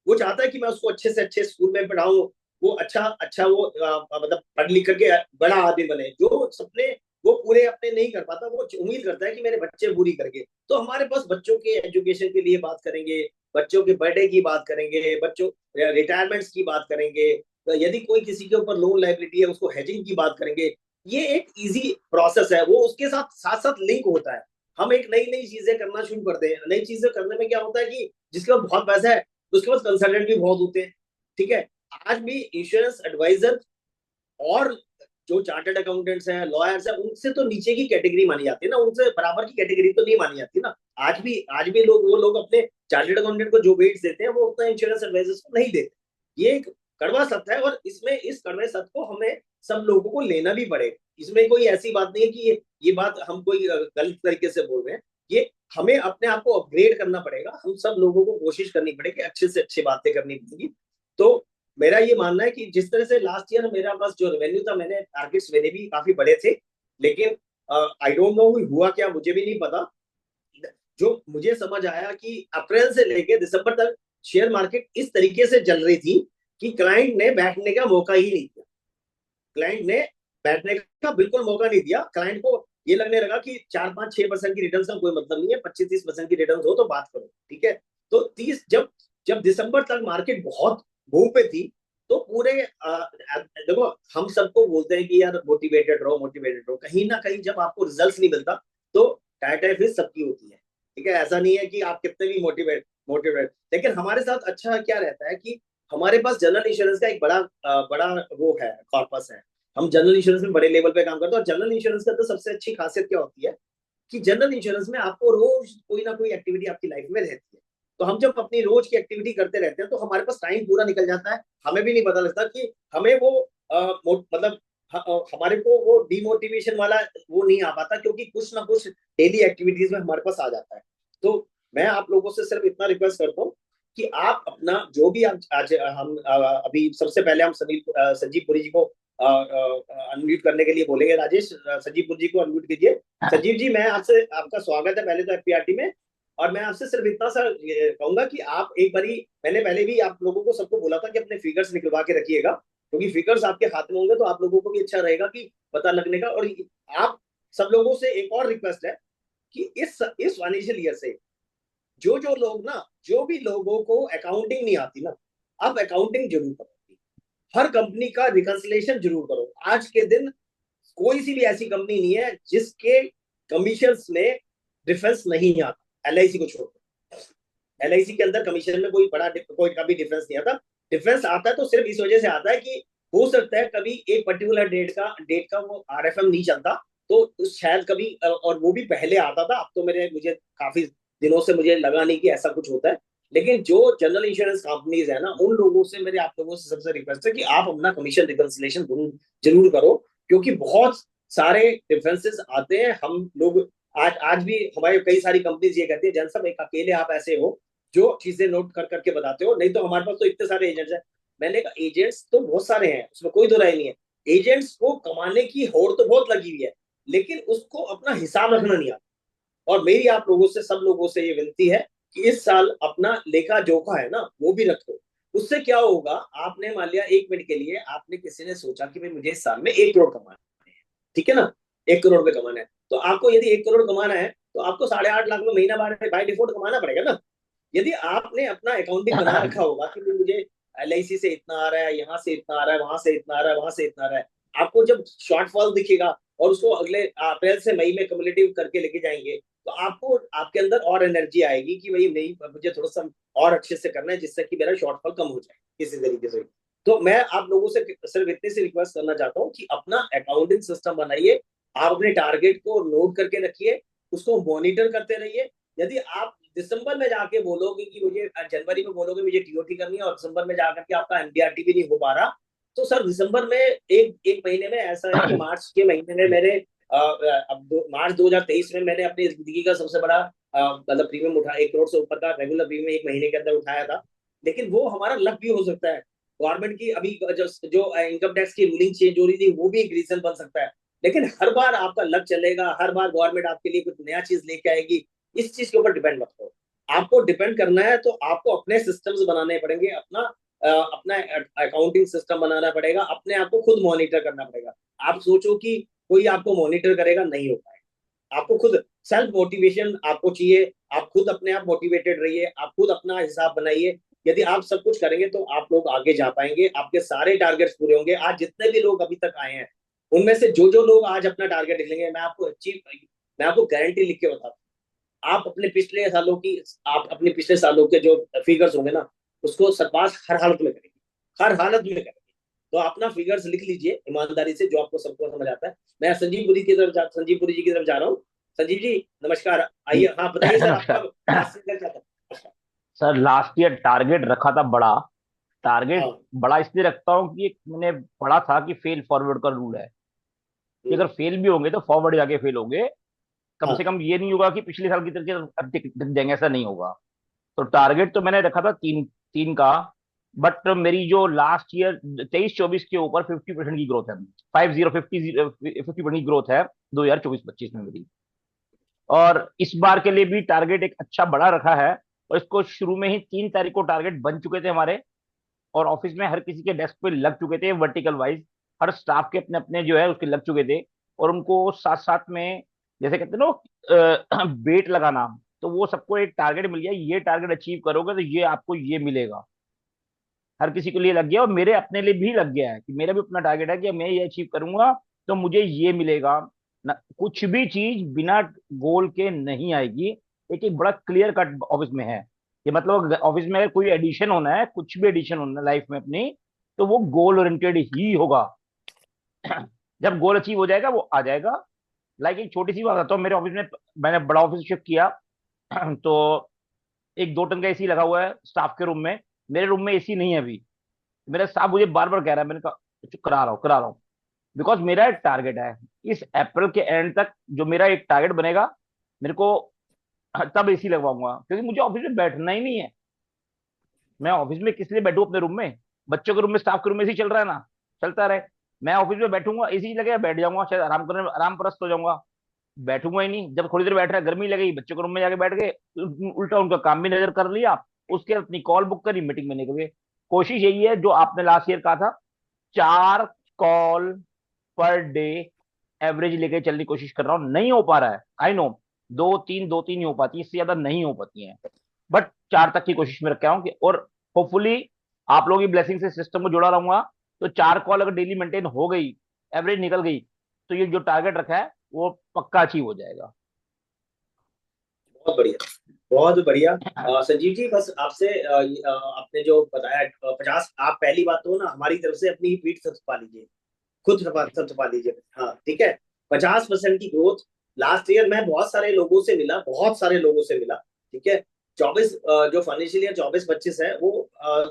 वो चाहता है कि मैं उसको अच्छे से अच्छे स्कूल में पढ़ाऊं, वो अच्छा अच्छा वो मतलब पढ़ लिख करके बड़ा आदमी बने। जो सपने वो पूरे अपने नहीं कर पाता, वो उम्मीद करता है कि मेरे बच्चे पूरी करके। तो हमारे पास बच्चों के एजुकेशन के लिए बात करेंगे, बच्चों के बर्थडे की बात करेंगे, बच्चों रिटायरमेंट्स की बात करेंगे, यदि कोई किसी के ऊपर लोन लाइबिलिटी है उसको हेजिंग की बात करेंगे। ये एक इजी प्रोसेस है, वो उसके साथ साथ साथ लिंक होता है। हम एक नई नई चीजें करना शुरू करते हैं, नई चीजें करने में क्या होता है कि जिसके पास बहुत पैसा है, उसके पास कंसल्टेंट भी बहुत होते हैं। ठीक है, आज भी इंश्योरेंस एडवाइजर और जो चार्टर्ड अकाउंटेंट्स हैं, लॉयर्स हैं, उनसे तो नीचे की कैटेगरी मानी जाती है ना, उनसे बराबर की कैटेगरी तो नहीं मानी जाती ना। आज भी वो लोग अपने चार्टर्ड अकाउंटेंट को जो वेट्स देते हैं, वो उतना इंश्योरेंस एडवाइजर्स को नहीं देते। ये एक कड़वा सत्य है, और इसमें इस कड़वे सत्य को हमें सब लोगों को लेना भी पड़ेगा। इसमें कोई ऐसी बात नहीं है कि ये बात हम कोई गलत तरीके से बोल रहे हैं। ये हमें अपने आप को अपग्रेड करना पड़ेगा, हम सब लोगों को कोशिश करनी पड़ेगी, अच्छे से अच्छी बातें करनी पड़ेगी। तो मेरा ये मानना है कि जिस तरह से लास्ट ईयर मेरा पास जो रेवेन्यू था, मैंने टारगेट्स मेरे भी काफी बड़े थे, लेकिन आई डोंट नो हुआ क्या, मुझे भी नहीं पता। जो मुझे समझ आया कि अप्रैल से लेकर दिसंबर तक शेयर मार्केट इस तरीके से चल रही थी कि क्लाइंट ने बैठने का मौका ही नहीं दिया। क्लाइंट ने बैठने का बिल्कुल मौका नहीं दिया। क्लाइंट को ये लगने लगा कि 4 5 6% की रिटर्न का कोई मतलब नहीं है, 25 30% की रिटर्न हो तो बात करो। ठीक है, तो 30 जब जब दिसंबर तक मार्केट बहुत बूम पे थी, तो पूरे देखो, हम सबको बोलते हैं कि यार मोटिवेटेड रहो, मोटिवेटेड रहो, कहीं ना कहीं जब आपको रिजल्ट नहीं मिलता, तो टाइट फिर सबकी होती है। ठीक है, ऐसा नहीं है कि आप कितने भी मोटिवेट, लेकिन हमारे साथ अच्छा क्या रहता है कि हमारे पास जनरल इंश्योरेंस का एक बड़ा वो है, कॉर्पस है। हम जनरल इंश्योरेंस में बड़े लेवल पे काम करते हैं, और जनरल इंश्योरेंस का तो सबसे अच्छी खासियत क्या होती है कि जनरल इंश्योरेंस में आपको रोज कोई ना कोई एक्टिविटी आपकी लाइफ में रहती है। तो हम जब अपनी रोज की एक्टिविटी करते रहते हैं तो हमारे पास टाइम पूरा निकल जाता है, हमें भी नहीं पता लगता कि हमें वो मतलब हमारे को वो डिमोटिवेशन वाला वो नहीं आ पाता, क्योंकि कुछ ना कुछ डेली एक्टिविटीज में हमारे पास आ जाता है। तो मैं आप लोगों से सिर्फ इतना रिक्वेस्ट करता हूँ कि आप अपना जो भी आज हम अभी सबसे पहले हम संजीव पुरी जी को अनम्यूट करने के लिए बोलेंगे। राजेश, संजीव पुरी जी को अनम्यूट कीजिए। संजीव जी, मैं आपसे आपका स्वागत है पहले तो एफपीआरटी में। और मैं आपसे सिर्फ इतना सा कहूंगा कि आप एक बारी, मैंने पहले भी आप लोगों को सबको बोला था कि अपने फिगर्स निकलवा के रखिएगा, क्योंकि फिगर्स आपके हाथ में होंगे तो आप लोगों को भी अच्छा रहेगा कि पता लगने का। और आप सब लोगों से एक और रिक्वेस्ट है कि इस फाइनेंशियल ईयर से जो लोग ना, जो भी लोगों को अकाउंटिंग नहीं आती ना, आप अकाउंटिंग जरूर करो, हर कंपनी का रिकंसिलेशन जरूर करो। आज के दिन कोई सी भी ऐसी कंपनी नहीं है जिसके कमीशन में डिफरेंस नहीं आता, एलआईसी को छोड़कर। एलआईसी के अंदर कमीशन में कोई कभी डिफरेंस नहीं आता। डिफरेंस आता है तो सिर्फ इस वजह से आता है कि हो सकता है कभी एक पर्टिकुलर डेट का वो आरएफएम नहीं चलता, तो शायद कभी, और वो भी पहले आता था, अब तो मुझे काफी दिनों से मुझे लगा नहीं कि ऐसा कुछ होता है। लेकिन जो जनरल इंश्योरेंस कंपनीज है ना, उन लोगों से मेरे आप लोगों से सबसे रिक्वेस्ट है कि आप अपना कमीशन रिकंसिलेशन जरूर करो, क्योंकि बहुत सारे डिफरेंसेस आते हैं। हम लोग आज भी हमारे कई सारी कंपनीज ये कहती है जन सब एक अकेले आप ऐसे हो जो चीजें नोट कर करके बताते हो, नहीं तो हमारे पास तो इतने सारे एजेंट्स हैं। मैंने कहा एजेंट्स तो बहुत सारे हैं, उसमें कोई दो राय नहीं है। एजेंट्स को कमाने की होड़ तो बहुत लगी हुई है, लेकिन उसको अपना हिसाब रखना नहीं आता। और मेरी आप लोगों से, सब लोगों से ये विनती है कि इस साल अपना लेखा जोखा है ना, वो भी रखो। उससे क्या होगा, आपने मान लिया 1 मिनट के लिए आपने किसी ने सोचा कि भाई मुझे इस साल में 1 करोड़ कमाना है, ठीक है ना, 1 करोड़ रुपए कमाना है, तो आपको यदि 1 करोड़ कमाना है तो आपको 8.5 लाख में महीना बाय डिफॉल्ट कमाना पड़ेगा ना। यदि आपने अपना अकाउंटिंग बना रखा होगा कि मुझे एलआईसी से इतना आ रहा है, यहाँ से इतना आ रहा है, वहां से इतना आ रहा है, वहां से इतना आ रहा है, आपको जब शॉर्टफॉल दिखेगा और उसको अगले अप्रैल से मई में कम्युलेटिव करके लेके जाएंगे, तो आपको आपके अंदर और एनर्जी आएगी कि भाई नहीं, मुझे थोड़ा सा और अच्छे से करना है जिससे कि मेरा शॉर्टफॉल कम हो जाए किसी तरीके से। तो मैं आप लोगों से सिर्फ इतनी सी रिक्वेस्ट करना चाहता हूँ कि अपना अकाउंटिंग सिस्टम बनाइए, आप अपने टारगेट को नोट करके रखिए, उसको मॉनिटर करते रहिए। यदि आप दिसंबर में जाके बोलोगे कि मुझे, जनवरी में बोलोगे मुझे टीओटी करनी है और दिसंबर में जाकर के आपका एमडीआरटी भी नहीं हो पा रहा, तो सर दिसंबर में एक महीने में ऐसा है कि मार्च के महीने में मैंने मार्च 2023 में मैंने अपनी जिंदगी का सबसे बड़ा मतलब प्रीमियम उठा, 1 करोड़ से ऊपर का रेगुलर प्रीमियम एक महीने के अंदर उठाया था। लेकिन वो हमारा लक भी हो सकता है, गवर्नमेंट की अभी जो इनकम टैक्स की रूलिंग चेंज हो रही थी वो भी एक रीजन बन सकता है। लेकिन हर बार आपका लक चलेगा, हर बार गवर्नमेंट आपके लिए कुछ नया चीज लेके आएगी, इस चीज के ऊपर डिपेंड मत करो। आपको डिपेंड करना है तो आपको अपने सिस्टम्स बनाने पड़ेंगे, अपना अकाउंटिंग सिस्टम बनाना पड़ेगा, अपने आप को खुद मॉनिटर करना पड़ेगा। आप सोचो कि कोई आपको मॉनिटर करेगा, नहीं हो पाएगा। आपको खुद सेल्फ मोटिवेशन आपको चाहिए, आप खुद अपने आप मोटिवेटेड रहिए, आप खुद अपना हिसाब बनाइए। यदि आप सब कुछ करेंगे तो आप लोग आगे जा पाएंगे, आपके सारे टारगेट्स पूरे होंगे। आज जितने भी लोग अभी तक आए हैं उनमें से जो लोग आज अपना टारगेट लिखेंगे, मैं आपको गारंटी लिख के बताता हूँ, आप अपने पिछले सालों के जो फिगर्स होंगे ना, उसको सरपास हर हालत में करेंगे, हर हालत में करेंगे। तो अपना फिगर्स लिख लीजिए ईमानदारी से, जो आपको सबको समझ आता है। मैं संजीव पुरी जी की तरफ जा रहा हूँ। संजीव जी नमस्कार, आइए। हाँ बताइए सर, आपका नमस्कार। लास्ट ईयर क्या था? सर लास्ट ईयर टारगेट रखा था बड़ा। टारगेट हाँ। बड़ा इसलिए रखता हूँ कि एक मैंने पढ़ा था कि फेल फॉरवर्ड का रूल है कि अगर फेल भी होंगे तो फॉरवर्ड जाके फेल होंगे। कम हाँ। से कम ये नहीं होगा कि पिछले साल की तरह टिक जाएंगे, ऐसा नहीं होगा। तो टारगेट तो मैंने रखा था तीन तीन का। बट मेरी जो लास्ट ईयर 23-24 के ऊपर 50% की ग्रोथ है। 50 50% की ग्रोथ है 2024-25 में मेरी। और इस बार के लिए भी टारगेट एक अच्छा बड़ा रखा है। और इसको शुरू में ही 3 तारीख को टारगेट बन चुके थे हमारे, और ऑफिस में हर किसी के डेस्क पे लग चुके थे वर्टिकल वाइज। हर स्टाफ के अपने अपने जो है उसके लग चुके थे। और उनको साथ साथ में जैसे कहते हैं ना वेट लगाना, तो वो सबको एक टारगेट मिल गया, ये टारगेट अचीव करोगे तो ये आपको ये मिलेगा। हर किसी के लिए लग गया और मेरे अपने लिए भी लग गया है कि मेरा भी अपना टारगेट है कि मैं ये अचीव करूंगा तो मुझे ये मिलेगा ना। कुछ भी चीज बिना गोल के नहीं आएगी। एक बड़ा क्लियर कट ऑफिस में है ये, मतलब ऑफिस में अगर कोई एडिशन होना है, कुछ भी एडिशन होना है लाइफ में अपनी, तो वो गोल ओरिएंटेड ही होगा। जब गोल अचीव हो जाएगा वो आ जाएगा, लाइक एक छोटी सी बात बताता हूँ, मेरे ऑफिस में, मैंने बड़ा ऑफिस शिफ्ट किया तो एक 2 टन का एसी लगा हुआ है स्टाफ के रूम में, मेरे रूम में एसी नहीं है अभी। मेरा स्टाफ मुझे बार बार कह रहा है, मैंने कहा करा रहा हूँ करा रहा हूँ, बिकॉज मेरा एक टारगेट है इस अप्रैल के एंड तक, जो मेरा एक टारगेट बनेगा मेरे को, तब एसी लगवाऊंगा, क्योंकि मुझे ऑफिस में बैठना ही नहीं है। मैं ऑफिस में किस लिए बैठूं अपने रूम में? बच्चों के रूम में, स्टाफ के रूम में एसी चल रहा है ना, चलता रहे। मैं ऑफिस में बैठूंगा, एसी लगेगा, बैठ जाऊंगा, शायद आराम करने, आराम परस्त हो जाऊंगा। बैठूंगा ही नहीं, जब थोड़ी देर बैठ रहा है, गर्मी लगेगी, बच्चों के रूम में जाके बैठ गए, उल्टा उनका काम भी नजर कर लिया, उसके बाद अपनी कॉल बुक करी, मीटिंग में निकल गए। कोशिश यही है जो आपने लास्ट ईयर कहा था, 4 कॉल पर डे एवरेज लेके चलने की कोशिश कर रहा हूँ। नहीं हो पा रहा है, आई नो, 2 3 ही हो पाती है, इससे ज्यादा नहीं हो पाती है, बट 4 तक की कोशिश में रखा हूँ और होपफुली आप लोगों की ब्लेसिंग से सिस्टम को जुड़ा रहूंगा। तो 4 कॉल अगर डेली मेंटेन हो गई, एवरेज निकल गई, तो ये जो टारगेट रखा है वो पक्का अचीव हो जाएगा। बहुत बढ़िया, बहुत बढ़िया। संजीव जी, बस आपसे आपने जो बताया 50, आप पहली बात तो ना हमारी तरफ से अपनी पीठ थपथपा लीजिए, खुद थपथपा लीजिए। हाँ ठीक है, 50% की ग्रोथ लास्ट ईयर। मैं बहुत सारे लोगों से मिला, बहुत सारे लोगों से मिला, ठीक है। 24 जो फाइनेंशियल ईयर 24-25 है, वो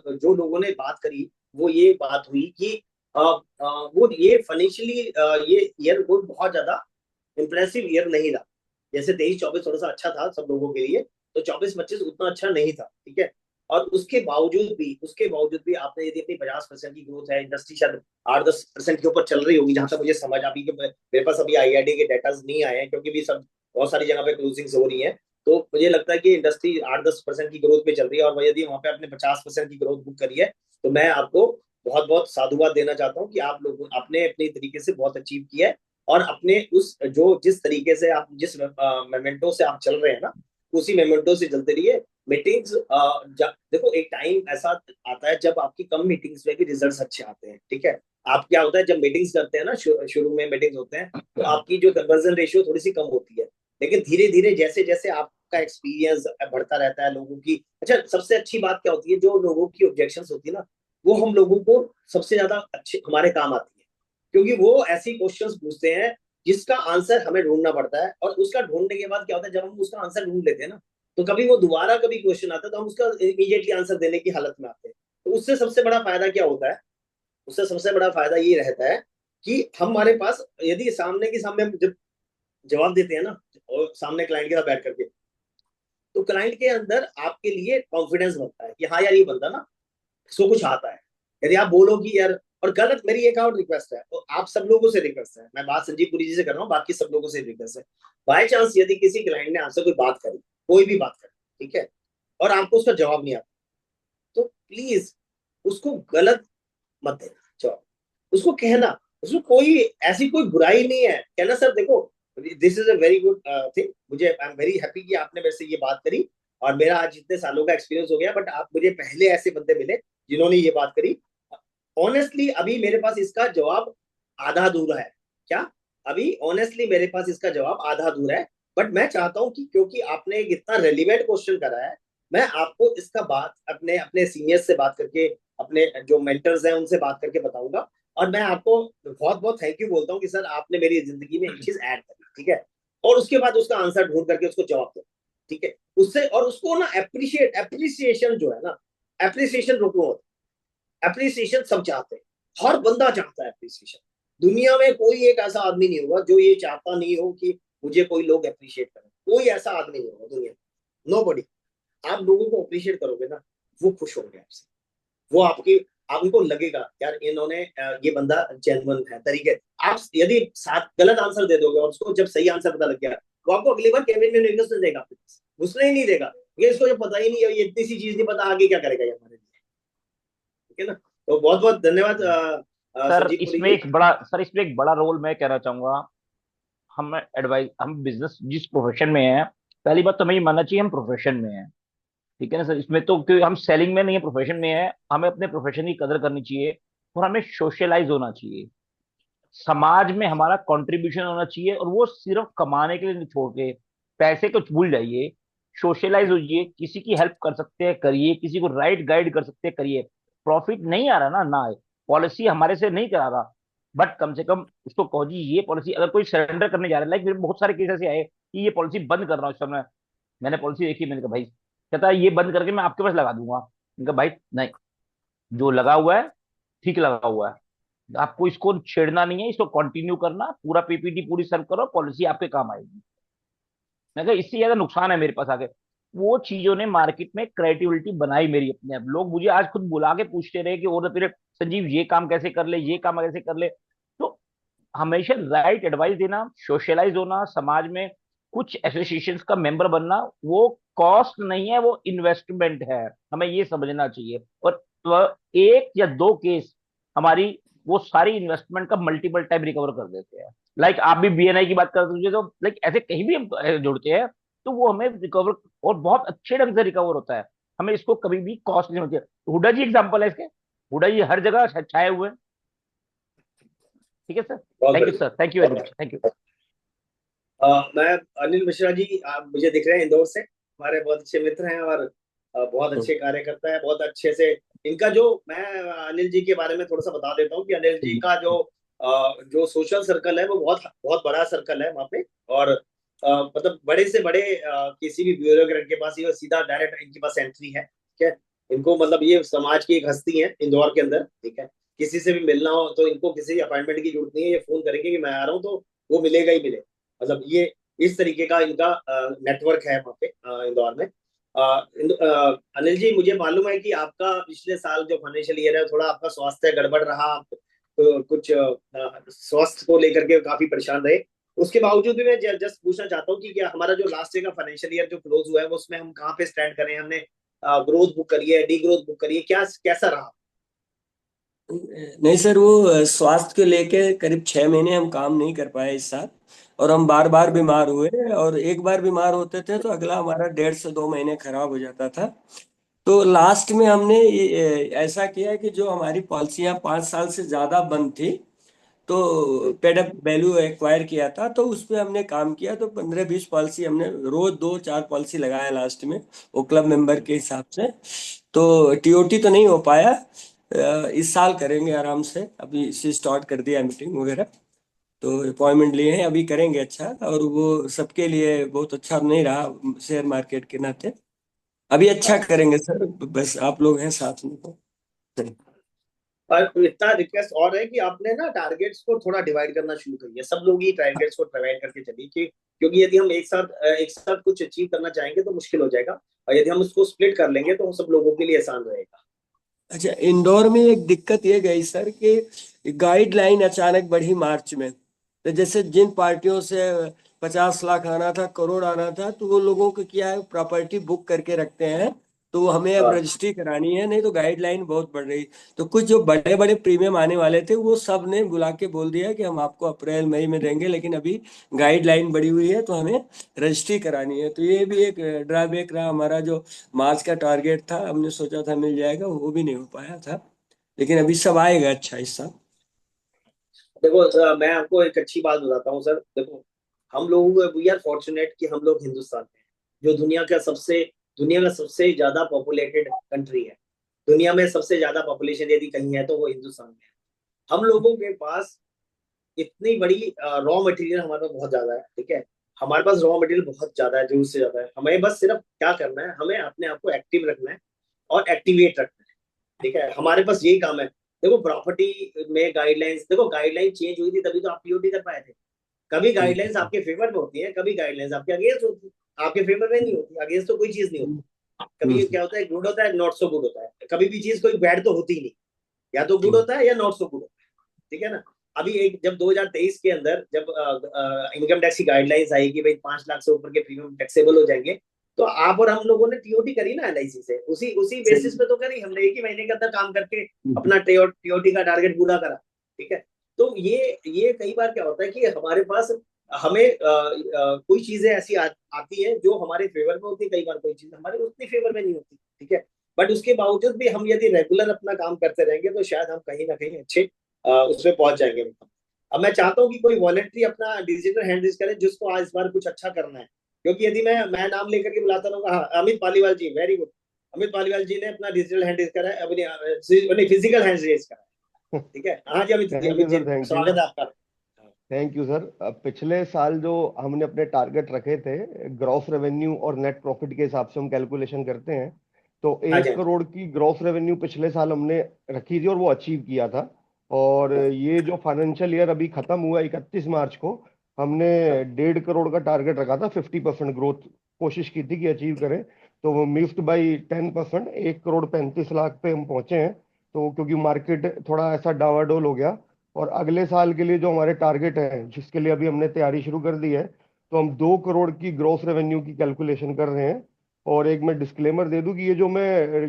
जो लोगों ने बात करी, वो ये बात हुई कि वो ये फाइनेंशियली ये ईयर वो बहुत ज्यादा इंप्रेसिव ईयर नहीं रहा। जैसे 23-24 थोड़ा सा अच्छा था सब लोगों के लिए, तो 24-25 उतना अच्छा नहीं था, ठीक है। और उसके बावजूद भी आपने यदि अपनी 50% की ग्रोथ है, इंडस्ट्री शायद 8-10% के ऊपर चल रही होगी, जहां तक मुझे समझ अभी के मेरे पास अभी आईआईडी के डेटा नहीं आए हैं, क्योंकि भी सब बहुत सारी जगह पे क्लोजिंग हो रही है। तो मुझे लगता है कि इंडस्ट्री 8-10% की ग्रोथ पे चल रही है, और यदि वहां पे आपने 50% की ग्रोथ बुक करी है, तो मैं आपको बहुत बहुत साधुवाद देना चाहता हूँ कि आप लोग आपने अपनी तरीके से बहुत अचीव किया है। और अपने उस जो जिस तरीके से आप जिस मोमेंटो से आप चल रहे हैं ना, उसी मोमेंटो से चलते रहिए। मीटिंग्स देखो, एक टाइम ऐसा आता है जब आपकी कम मीटिंग्स में भी रिजल्ट्स अच्छे आते हैं, ठीक है। आप क्या होता है जब मीटिंग्स करते हैं ना, शुरू में मीटिंग्स होते हैं, तो आपकी जो कन्वर्जन रेशियो थोड़ी सी कम होती है, लेकिन धीरे धीरे जैसे जैसे आपका एक्सपीरियंस बढ़ता रहता है लोगों की। अच्छा, सबसे अच्छी बात क्या होती है, जो लोगों की ऑब्जेक्शंस होती है ना, वो हम लोगों को सबसे ज्यादा अच्छे हमारे काम आती है, क्योंकि वो ऐसी क्वेश्चंस पूछते हैं जिसका आंसर हमें ढूंढना पड़ता है, और उसका ढूंढने के बाद क्या होता है, जब हम उसका आंसर ढूंढ लेते हैं ना, तो कभी वो दोबारा कभी क्वेश्चन आता है तो हम उसका इमीडिएटली आंसर देने की हालत में आते हैं। तो उससे सबसे बड़ा फायदा क्या होता है, उससे सबसे बड़ा फायदा ये रहता है कि हमारे पास यदि सामने के सामने हम जब जवाब देते हैं ना, और सामने क्लाइंट के साथ बैठ करके, तो क्लाइंट के अंदर आपके लिए कॉन्फिडेंस बनता है कि हाँ यार, ये बंदा ना उसको कुछ आता है। यदि आप बोलो कि यार, और गलत, मेरी एक और रिक्वेस्ट है, तो आप सब लोगों से रिक्वेस्ट है, मैं बात संजीव पुरी जी से कर रहा हूँ, बाकी सब लोगों से रिक्वेस्ट है। बाय चांस यदि किसी क्लाइंट ने आपसे कोई बात करी, कोई भी बात करी, ठीक है, और आपको उसका जवाब नहीं आता, तो प्लीज उसको गलत मत देना जवाब, उसको कहना, उसमें कोई ऐसी कोई बुराई नहीं है, कहना सर देखो, this is a very good thing, मुझे आई एम वेरी हैप्पी कि आपने मेरे से ये बात करी, और मेरा आज इतने सालों का एक्सपीरियंस हो गया, बट आप मुझे पहले ऐसे बंदे मिले जिन्होंने ये बात करी। ऑनेस्टली अभी मेरे पास इसका जवाब आधा अधूरा है। क्या? अभी ऑनेस्टली मेरे पास इसका जवाब आधा अधूरा है, बट मैं चाहता हूं कि क्योंकि आपने एक इतना रेलिवेंट क्वेश्चन करा है, मैं आपको इसका बात अपने अपने सीनियर्स से बात करके, अपने जो मेंटर्स हैं उनसे बात करके बताऊंगा। और मैं आपको बहुत बहुत थैंक यू बोलता हूँ कि सर आपने मेरी जिंदगी में एक चीज ऐड करी, ठीक है। और उसके बाद उसका आंसर ढूंढ करके उसको जवाब दो, ठीक है। उससे और उसको ना एप्रिसिएशन जो है ना, एप्रिसिएशन रुको, एप्रिसिएशन सब चाहते हैं, हर बंदा चाहता है एप्रिसिएशन। दुनिया में कोई एक ऐसा आदमी नहीं होगा जो ये चाहता नहीं हो कि मुझे कोई लोग अप्रिशिएट करें, कोई ऐसा आदमी नहीं होगा दुनिया में, नो बडी। आप लोगों को अप्रिशिएट करोगे ना, वो खुश होंगे आपसे, वो आपकी, आपको लगेगा यार इन्होंने ये बंदा जेन्युइन है तरीके। आप यदि साथ गलत आंसर दे दोगे और उसको जब सही आंसर पता लग गया, वो आपको अगली बार केबिन में इंटरेस्ट नहीं देगा, आपके पास घुसने ही नहीं देगा, ये इसको जब पता ही नहीं है, ये इतनी सी चीज नहीं पता, आगे क्या करेगा ये हमारे लिए, ठीक है ना। तो बहुत बहुत धन्यवाद सर संजीव पुरी इसमें जी। एक बड़ा सर इसमें एक बड़ा रोल मैं कहना चाहूंगा। हम बिजनेस जिस प्रोफेशन में है, पहली बात तो हमें ये मानना चाहिए हम प्रोफेशन में है, ठीक है ना सर। इसमें तो क्योंकि हम सेलिंग में नहीं है, प्रोफेशन में है, हमें अपने प्रोफेशन की कदर करनी चाहिए और हमें सोशलाइज होना चाहिए, समाज में हमारा कंट्रीब्यूशन होना चाहिए, और वो सिर्फ कमाने के लिए नहीं, छोड़ के पैसे को भूल जाइए, सोशलाइज होइए, किसी की हेल्प कर सकते हैं करिए, किसी को राइट गाइड कर सकते हैं करिए। प्रॉफिट नहीं आ रहा ना, ना आए, पॉलिसी हमारे से नहीं करा रहा, बट कम से कम उसको कहो जी ये पॉलिसी, अगर कोई सरेंडर करने जा रहा है, लाइक मेरे बहुत सारे केस ऐसे आए कि ये पॉलिसी बंद कर रहा हूँ इस समय, मैंने पॉलिसी देखी, मैंने कहा भाई, कहता है ये बंद करके मैं आपके पास लगा दूंगा। मैंने कहा भाई नहीं, जो लगा हुआ है ठीक लगा हुआ है, आपको इसको छेड़ना नहीं है, इसको कंटिन्यू करना, पूरा पीपीटी पूरी सर्व करो, पॉलिसी आपके काम आएगी। मैं कहा इससे ज्यादा नुकसान है मेरे पास आगे। वो चीजों ने मार्केट में क्रिएटिविटी बनाई मेरी अपने आप। लोग मुझे आज खुद बुला के पूछते रहे कि ओवर द पीरियड संजीव ये काम कैसे कर ले, ये काम कैसे कर ले। तो हमेशा राइट एडवाइस देना, सोशलाइज होना, समाज में कुछ एसोसिएशंस का मेंबर बनना, वो कॉस्ट नहीं है, वो इन्वेस्टमेंट है, हमें ये समझना चाहिए। और एक या दो केस हमारी वो सारी इन्वेस्टमेंट का मल्टीपल टाइम रिकवर कर देते हैं। लाइक आप भी बीएनआई की बात करते हो, तो लाइक ऐसे कहीं भी हम जुड़ते हैं तो वो हमें रिकवर, और बहुत अच्छे ढंग से रिकवर होता है। हमें इसको कभी भी कॉस्ट नहीं होती है। हुडा जी एग्जाम्पल है इसके, हुडा जी हर जगह छाए हुए हैं। ठीक है सर, बहुत थैंक यू बढ़िया। Sir, thank you very much, thank you. मैं अनिल मिश्रा जी, आप मुझे दिख रहे हैं इंदौर से, हमारे बहुत अच्छे मित्र हैं और बहुत अच्छे कार्य करता है, बहुत अच्छे से। इनका जो, मैं अनिल जी के बारे में थोड़ा सा बता देता हूँ कि अनिल जी का जो सोशल सर्कल है वो बहुत बहुत बड़ा सर्कल है वहाँ पे। और मतलब बड़े से बड़े किसी भी ब्यूरोक्रेट के पास ये सीधा डायरेक्ट इनके पास एंट्री है। ठीक है, इनको मतलब ये समाज की एक हस्ती है इंदौर के अंदर। ठीक है, किसी से भी मिलना हो तो इनको किसी अपॉइंटमेंट की जरूरत नहीं है, ये फोन करेंगे कि मैं आ रहा हूँ तो वो मिलेगा ही मिलेगा। मतलब ये इस तरीके का इनका नेटवर्क है वहाँ पे इंदौर में। अनिल जी, मुझे मालूम है कि आपका पिछले साल जो फाइनेंशियल ईयर है थोड़ा आपका स्वास्थ्य गड़बड़ रहा, आप कुछ स्वास्थ्य को लेकर के काफी परेशान रहे। उसके बावजूद भी मैं जस्ट पूछना चाहता हूँ कि क्या हमारा जो लास्ट ईयर का फाइनेंशियल ईयर जो क्लोज हुआ है वो उसमें हम कहाँ पे स्टैंड करें, हमने ग्रोथ बुक करी है, डी ग्रोथ बुक करी है, क्या कैसा रहा? नहीं सर, वो स्वास्थ्य को लेके करीब 6 महीने हम काम नहीं कर पाए इस साल। और हम बार बार बीमार हुए, और एक बार बीमार होते थे तो अगला हमारा 1.5 से 2 महीने खराब हो जाता था। तो लास्ट में हमने ऐसा किया कि जो हमारी पॉलिसियां 5 साल से ज्यादा बंद थी, तो पेडअप वैल्यू एक्वायर किया था, तो उस पे हमने काम किया। तो 15-20 पॉलिसी हमने रोज 2-4 पॉलिसी लगाया लास्ट में, वो क्लब मेंबर के हिसाब से। तो टीओटी तो नहीं हो पाया। इस साल करेंगे आराम से, अभी से स्टार्ट कर दिया मीटिंग वगैरह। तो अपॉइंटमेंट लिए हैं, अभी करेंगे अच्छा। और वो सबके लिए बहुत अच्छा नहीं रहा शेयर मार्केट के नाते। अभी अच्छा करेंगे सर, बस आप लोग हैं साथ में तो। और इतना रिक्वेस्ट और है कि आपने ना टारगेट्स को थोड़ा डिवाइड करना शुरू करिए, सब लोग ही टारगेट्स को डिवाइड करके चलिए कि क्योंकि यदि हम एक साथ कुछ अचीव करना चाहेंगे तो मुश्किल हो जाएगा, और यदि हम उसको स्प्लिट कर लेंगे तो सब लोगों के लिए आसान रहेगा। अच्छा, इंदौर में एक दिक्कत ये गई सर कि गाइडलाइन अचानक बढ़ी मार्च में। तो जैसे जिन पार्टियों से 50 लाख आना था, करोड़ आना था, तो वो लोगों को क्या है, प्रॉपर्टी बुक करके रखते हैं। तो वो हमें अब हाँ। रजिस्ट्री करानी है, नहीं तो गाइडलाइन बहुत बढ़ रही। तो कुछ जो बड़े बड़े प्रीमियम आने वाले थे वो सब ने बुला के बोल दिया कि हम आपको अप्रैल मई में देंगे, लेकिन अभी गाइडलाइन बढ़ी हुई है तो हमें रजिस्ट्री करानी है। तो ये भी एक ड्रॉबैक रहा हमारा। जो मार्च का टारगेट था, हमने सोचा था मिल जाएगा, वो भी नहीं हो पाया था। लेकिन अभी सब आएगा अच्छा इस साल। देखो मैं आपको एक अच्छी बात बताता हूँ सर। देखो, हम लोग वी आर फॉर्चुनेट कि हम लोग हिंदुस्तान में हैं, जो दुनिया का सबसे ज्यादा पॉपुलेटेड कंट्री है। दुनिया में सबसे ज्यादा पॉपुलेशन यदि कहीं है तो वो हिंदुस्तान में है। हम लोगों के पास इतनी बड़ी रॉ मटेरियल हमारे पास बहुत ज्यादा है। ठीक है, हमारे पास रॉ मटेरियल बहुत ज्यादा है, जरूर से ज्यादा है। हमें बस सिर्फ क्या करना है, हमें अपने आप को एक्टिव रखना है और एक्टिवेट रखना है। ठीक है, हमारे पास यही काम है। देखो प्रॉपर्टी में गाइडलाइंस, देखो गाइडलाइन चेंज हुई थी तभी तो आप टीओटी कर पाए थे। कभी गाइडलाइंस आपके फेवर में होती है, कभी गाइडलाइंस आपके अगेंस्ट होती है। आपके फेवर में नहीं होती, अगेंस्ट तो कोई चीज नहीं होती। कभी क्या होता है, गुड होता है, नॉट सो गुड होता है। कभी भी चीज कोई बैड तो होती ही नहीं, या तो गुड होता है या नॉट सो गुड होता है। ठीक है ना। अभी एक जब 2023 के अंदर जब इनकम टैक्स की गाइडलाइंस आई कि भाई 5 लाख से ऊपर के प्रीमियम टैक्सेबल हो जाएंगे, तो आप और हम लोगों ने टीओटी करी ना एलआईसी से, उसी उसी बेसिस पे तो करी हमने, एक ही महीने के अंदर काम करके अपना टीओटी का टारगेट पूरा करा। ठीक है, तो ये कई बार क्या होता है कि हमारे पास हमें कोई चीजें ऐसी आती है जो हमारे फेवर में होती है, कई बार कोई चीज हमारे उतनी फेवर में नहीं होती। ठीक है, बट उसके बावजूद भी हम यदि रेगुलर अपना काम करते रहेंगे तो शायद हम कहीं ना कहीं अच्छे उसमें पहुंच जाएंगे। अब मैं चाहता हूँ कि कोई वॉलेंटरी अपना डिजिटल हैंड रेज करे जिसको आज इस बार कुछ अच्छा करना है। क्योंकि यदि मैं नाम लेकर के बुलाता रहूंगा, हाँ अमित पालीवाल जी, वेरी गुड। अमित पालीवाल जी ने अपना डिजिटल हैंड रेज करा है, अपनी फिजिकल हैंड रेज करा है। ठीक है, हाँ जी अमित थैंक यू जी, सर, थैंक यू। स्वागत है आपका। Thank you sir. पिछले साल जो हमने अपने टारगेट रखे थे, ग्रॉस रेवेन्यू और नेट प्रॉफिट के हिसाब से हम कैलकुलेशन करते हैं, तो हाँ जी 1 करोड़ की ग्रॉस रेवेन्यू पिछले साल हमने रखी थी और वो अचीव किया था। और ये जो फाइनेंशियल ईयर अभी खत्म हुआ 31 मार्च को, हमने 1.5 करोड़ का टारगेट रखा था। 50% ग्रोथ कोशिश की थी कि अचीव करें, तो वो मिस्ड बाई 10%। 1 करोड़ 35 लाख पे हम पहुंचे हैं। तो क्योंकि मार्केट थोड़ा ऐसा डावाडोल हो गया, और अगले साल के लिए जो हमारे टारगेट है, जिसके लिए अभी हमने तैयारी शुरू कर दी है, तो हम 2 करोड़ की ग्रॉस रेवेन्यू की कैलकुलेशन कर रहे हैं। और एक मैं डिस्क्लेमर दे दूं कि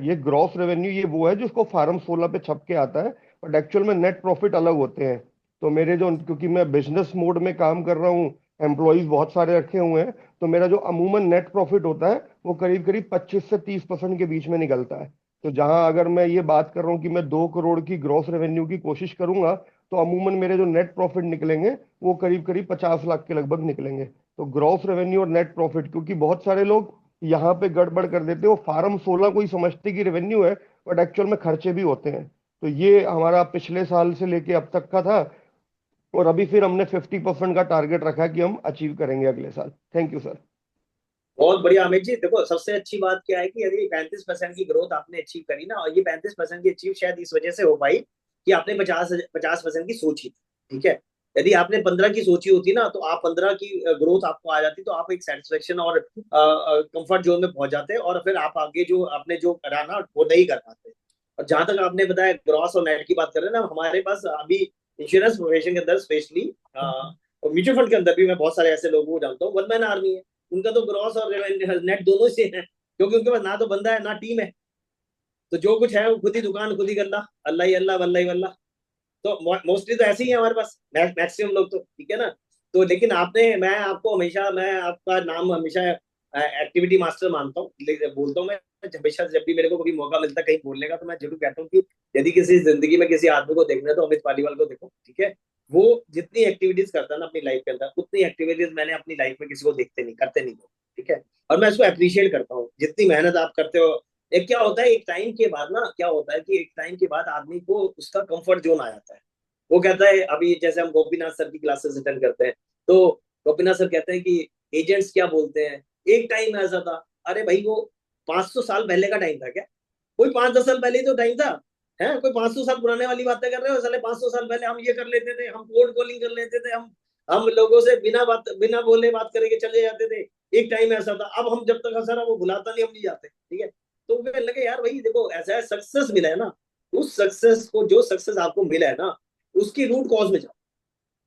ये ग्रॉस रेवेन्यू ये वो है जिसको फार्म 16 पे छप के आता है, बट एक्चुअल में नेट प्रॉफिट अलग होते हैं। तो मेरे जो, क्योंकि मैं बिजनेस मोड में काम कर रहा हूँ, एम्प्लॉयज बहुत सारे रखे हुए हैं, तो मेरा जो अमूमन नेट प्रॉफिट होता है वो करीब करीब 25 से 30% के बीच में निकलता है। तो जहां अगर मैं ये बात कर रहा हूँ कि मैं 2 करोड़ की ग्रॉस रेवेन्यू की कोशिश करूंगा, तो अमूमन मेरे जो नेट प्रॉफिट निकलेंगे वो करीब करीब 50 लाख के लगभग निकलेंगे। तो ग्रॉस रेवेन्यू और नेट प्रॉफिट, क्योंकि बहुत सारे लोग यहाँ पे गड़बड़ कर देते हो, फार्म 16 को ही समझते कि रेवेन्यू है, बट एक्चुअल में खर्चे भी होते हैं। तो ये हमारा पिछले साल से लेके अब तक का था, और अभी फिर हमने 50% का टारगेट रखा है कि हम अचीव करेंगे अगले साल। Thank you sir. बहुत बढ़िया अमित जी। देखो सबसे अच्छी बात क्या है कि यदि 35% की ग्रोथ आपने अचीव करी ना, और ये 35% की अचीव शायद इस वजह से हो पाई कि आपने 50% की सोची थी। ठीक है, यदि आपने 15 की सोची होती ना, तो आप 15 की ग्रोथ आपको आ जाती, तो आप एक सेटिस्फेक्शन और कंफर्ट जोन में पहुंच जाते, और फिर आप आगे जो आपने जो करा ना वो नहीं कर पाते। और जहां तक आपने बताया ग्रॉस और नेट की बात कर रहे हैं ना, हमारे पास अभी इंश्योरेंस प्रोफेशन के अंदर स्पेशली और म्यूचुअल फंड के अंदर भी मैं बहुत सारे ऐसे लोगों को जानता हूँ, वन मैन आर्मी है। उनका तो ग्रॉस और नेट दोनों से है, क्योंकि उनके पास ना तो बंदा है ना टीम है। तो जो कुछ है वो खुद ही दुकान खुद ही गल्ला, अल्लाह ही अल्लाह वल्ला ही वल्ला। तो मोस्टली तो ऐसे ही है हमारे पास, मैक्सिमम लोग तो, ठीक है ना। तो लेकिन आपने, मैं आपको हमेशा, मैं आपका नाम हमेशा एक्टिविटी मास्टर मानता हूँ, बोलता हूँ मैं हमेशा, जब भी मेरे को कभी मौका मिलता है कहीं बोलने का, तो मैं जरूर कहता हूँ कि यदि किसी जिंदगी में किसी आदमी को देखना है तो अमित पालीवाल को देखो। ठीक है, वो जितनी एक्टिविटीज करता है ना अपनी लाइफ के अंदर, उतनी एक्टिविटीज मैंने अपनी लाइफ में किसी को देखते नहीं, करते नहीं लोग। ठीक है, और मैं इसको अप्रिशिएट करता हूँ जितनी मेहनत आप करते हो। एक क्या होता है, एक टाइम के बाद ना क्या होता है कि एक टाइम के बाद आदमी को उसका कंफर्ट जोन आ जाता है। वो कहता है, अभी जैसे हम गोपीनाथ सर की क्लासेस अटेंड करते हैं, तो गोपीनाथ सर कहते हैं कि एजेंट्स क्या बोलते हैं, एक टाइम ऐसा था। अरे भाई वो 500 साल पहले का टाइम था क्या? कोई 5-10 साल पहले ही तो टाइम था। है कोई 500 साल पुराने वाली बातें कर रहे हो? साले 500 साल पहले हम ये कर लेते थे, हम कोल्ड कॉलिंग कर लेते थे, हम लोगों से बिना बोले बात करके चले जाते थे। एक टाइम ऐसा था। अब हम जब तक असर है वो भुलाता नहीं, हम नहीं जाते। ठीक है, तो कहने लगे यार भाई देखो ऐसा है, सक्सेस मिला है ना, उस सक्सेस को, जो सक्सेस आपको मिला है ना, उसकी रूट कॉज में जाओ।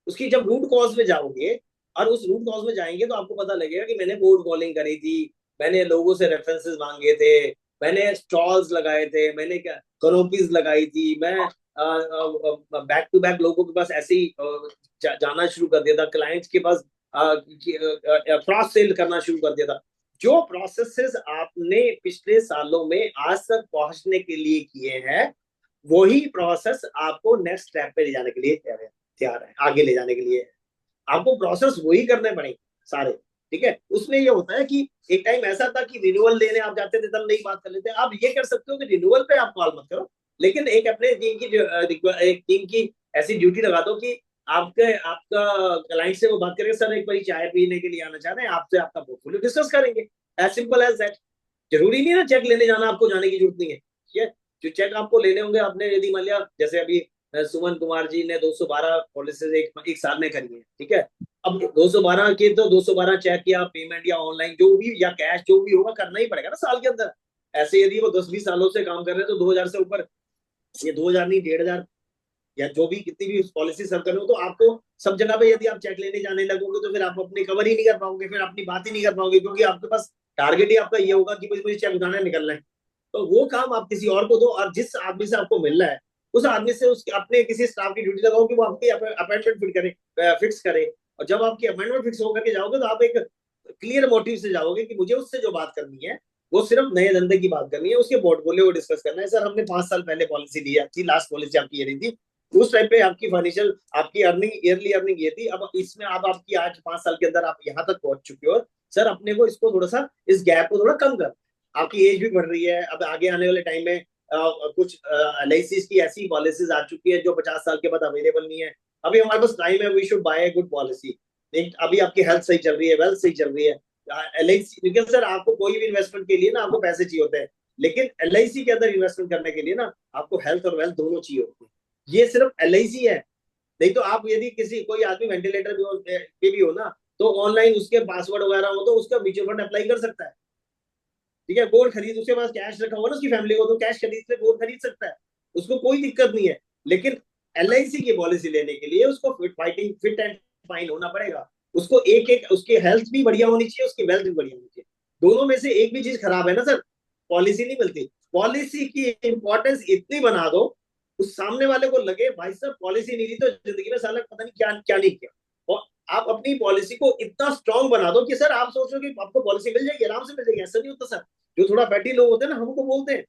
उसकी जब रूट कॉज में जाओगे और उस रूट कॉज में जाएंगे, तो आपको पता लगेगा कि मैंने कोल्ड कॉलिंग करी थी, मैंने लोगों से रेफरेंसेस मांगे थे, मैंने स्टॉल्स लगाए थे, मैंने क्या कनोपीज लगाई थी, मैं बैक टू बैक लोगों के पास ऐसे ही जाना शुरू कर दिया था, क्लाइंट्स के पास क्रॉस सेल करना शुरू कर दिया था। जो प्रोसेसेस आपने पिछले सालों में आज तक पहुंचने के लिए किए हैं, वही प्रोसेस आपको नेक्स्ट स्टेप पे ले जाने के लिए तैयार है, आगे ले जाने के लिए। आपको प्रोसेस वही करने पड़ेंगे सारे। ठीक है, उसमें ये होता है कि एक टाइम ऐसा था कि रिन्यूअल लेने आप जाते थे, तब नहीं बात कर लेते। आप ये कर सकते हो कि रिन्यूअल पे आप कॉल मत करो, लेकिन एक अपने टीम की एक टीम की ऐसी ड्यूटी लगा दो कि आपका क्लाइंट से वो बात करके, सर एक बार चाय पीने के लिए आना चाह रहे हैं आपसे, आपका पोर्टफोलियो डिस्कस करेंगे। As simple as that. जरूरी नहीं है ना चेक लेने जाना, आपको जाने की जरूरत नहीं है। ठीक है, जो चेक आपको लेने होंगे, आपने यदि मान लिया जैसे अभी सुमन कुमार जी ने 212 पॉलिसीज एक साल में करी है। ठीक है, अब 212 के तो 212 चेक या पेमेंट या ऑनलाइन जो भी या कैश जो भी होगा करना ही पड़ेगा ना साल के अंदर। ऐसे यदि वो 10-20 सालों से काम कर रहे हैं तो 2000 से ऊपर, ये 2000 नहीं 1500 या जो भी कितनी भी पॉलिसी सर कर रहे हो, तो आपको सब जगह पे यदि आप चेक लेने जाने लगोगे तो फिर आप अपनी कवर ही नहीं कर पाओगे, फिर अपनी बात ही नहीं कर पाओगे, क्योंकि आपके पास टारगेट ही आपका ये होगा कि मुझे चेक उठाना निकलना है। तो वो काम आप किसी और को दो, और जिस आदमी से आपको मिलना है उस आदमी से उसके अपने किसी स्टाफ की ड्यूटी लगाओ कि वो आपकी अपॉइंटमेंट फिक्स करे। और जब आपकी अपॉइंटमेंट फिक्स होकर के जाओगे, तो आप एक क्लियर मोटिव से जाओगे कि मुझे उससे जो बात करनी है वो सिर्फ नए धंधे की बात करनी है, उसके पोर्टफोलियो को डिस्कस करना है। सर हमने 5 साल पहले पॉलिसी ली थी, लास्ट पॉलिसी आपकी ये रही थी, उस टाइम पे आपकी फाइनेंशियल आपकी अर्निंग ईयरली अर्निंग ये थी, अब इसमें अब आपकी आज 5 साल के अंदर आप यहाँ तक पहुंच चुके हो। सर अपने को इसको थोड़ा सा, इस गैप को थोड़ा कम कर, आपकी एज भी बढ़ रही है, अब आगे आने वाले टाइम में कुछ LIC की ऐसी पॉलिसीज आ चुकी है जो 50 साल के बाद अवेलेबल नहीं है। अभी हमारे पास टाइम है, we should buy a good policy. अभी आपकी हेल्थ सही चल रही है, वेल्थ सही चल रही है, LIC, क्योंकि सर आपको कोई भी इन्वेस्टमेंट के लिए ना आपको पैसे चाहिए होते हैं, लेकिन LIC के अंदर इन्वेस्टमेंट करने के लिए ना आपको हेल्थ और वेल्थ दोनों चाहिए होते हैं। ये सिर्फ LIC है, नहीं तो आप यदि किसी कोई आदमी वेंटिलेटर पे भी हो ना, तो ऑनलाइन उसके पासवर्ड वगैरह हो तो उसका म्यूचुअल फंड अप्लाई कर सकता है। ठीक है, गोल्ड खरीद, उसके पास कैश रखा हुआ ना उसकी फैमिली को, तो कैश खरीद से गोल्ड खरीद सकता है, उसको कोई दिक्कत नहीं है। लेकिन LIC की पॉलिसी लेने के लिए उसको फिट एंड फाइन होना पड़ेगा। उसको एक एक उसकी हेल्थ भी बढ़िया होनी चाहिए, उसकी वेल्थ भी बढ़िया होनी चाहिए। दोनों में से एक भी चीज खराब है ना सर, पॉलिसी नहीं मिलती। पॉलिसी की इंपॉर्टेंस इतनी बना दो, उस सामने वाले को लगे भाई साहब पॉलिसी नहीं दी तो जिंदगी में साला पता नहीं क्या क्या नहीं किया। और आप अपनी पॉलिसी को इतना स्ट्रांग बना दो कि सर आप सोच रहे हो कि आपको पॉलिसी मिल जाएगी, आराम से मिल जाएगी, ऐसा नहीं होता सर। जो थोड़ा फैटी लोग होते हैं ना, हमको बोलते हैं,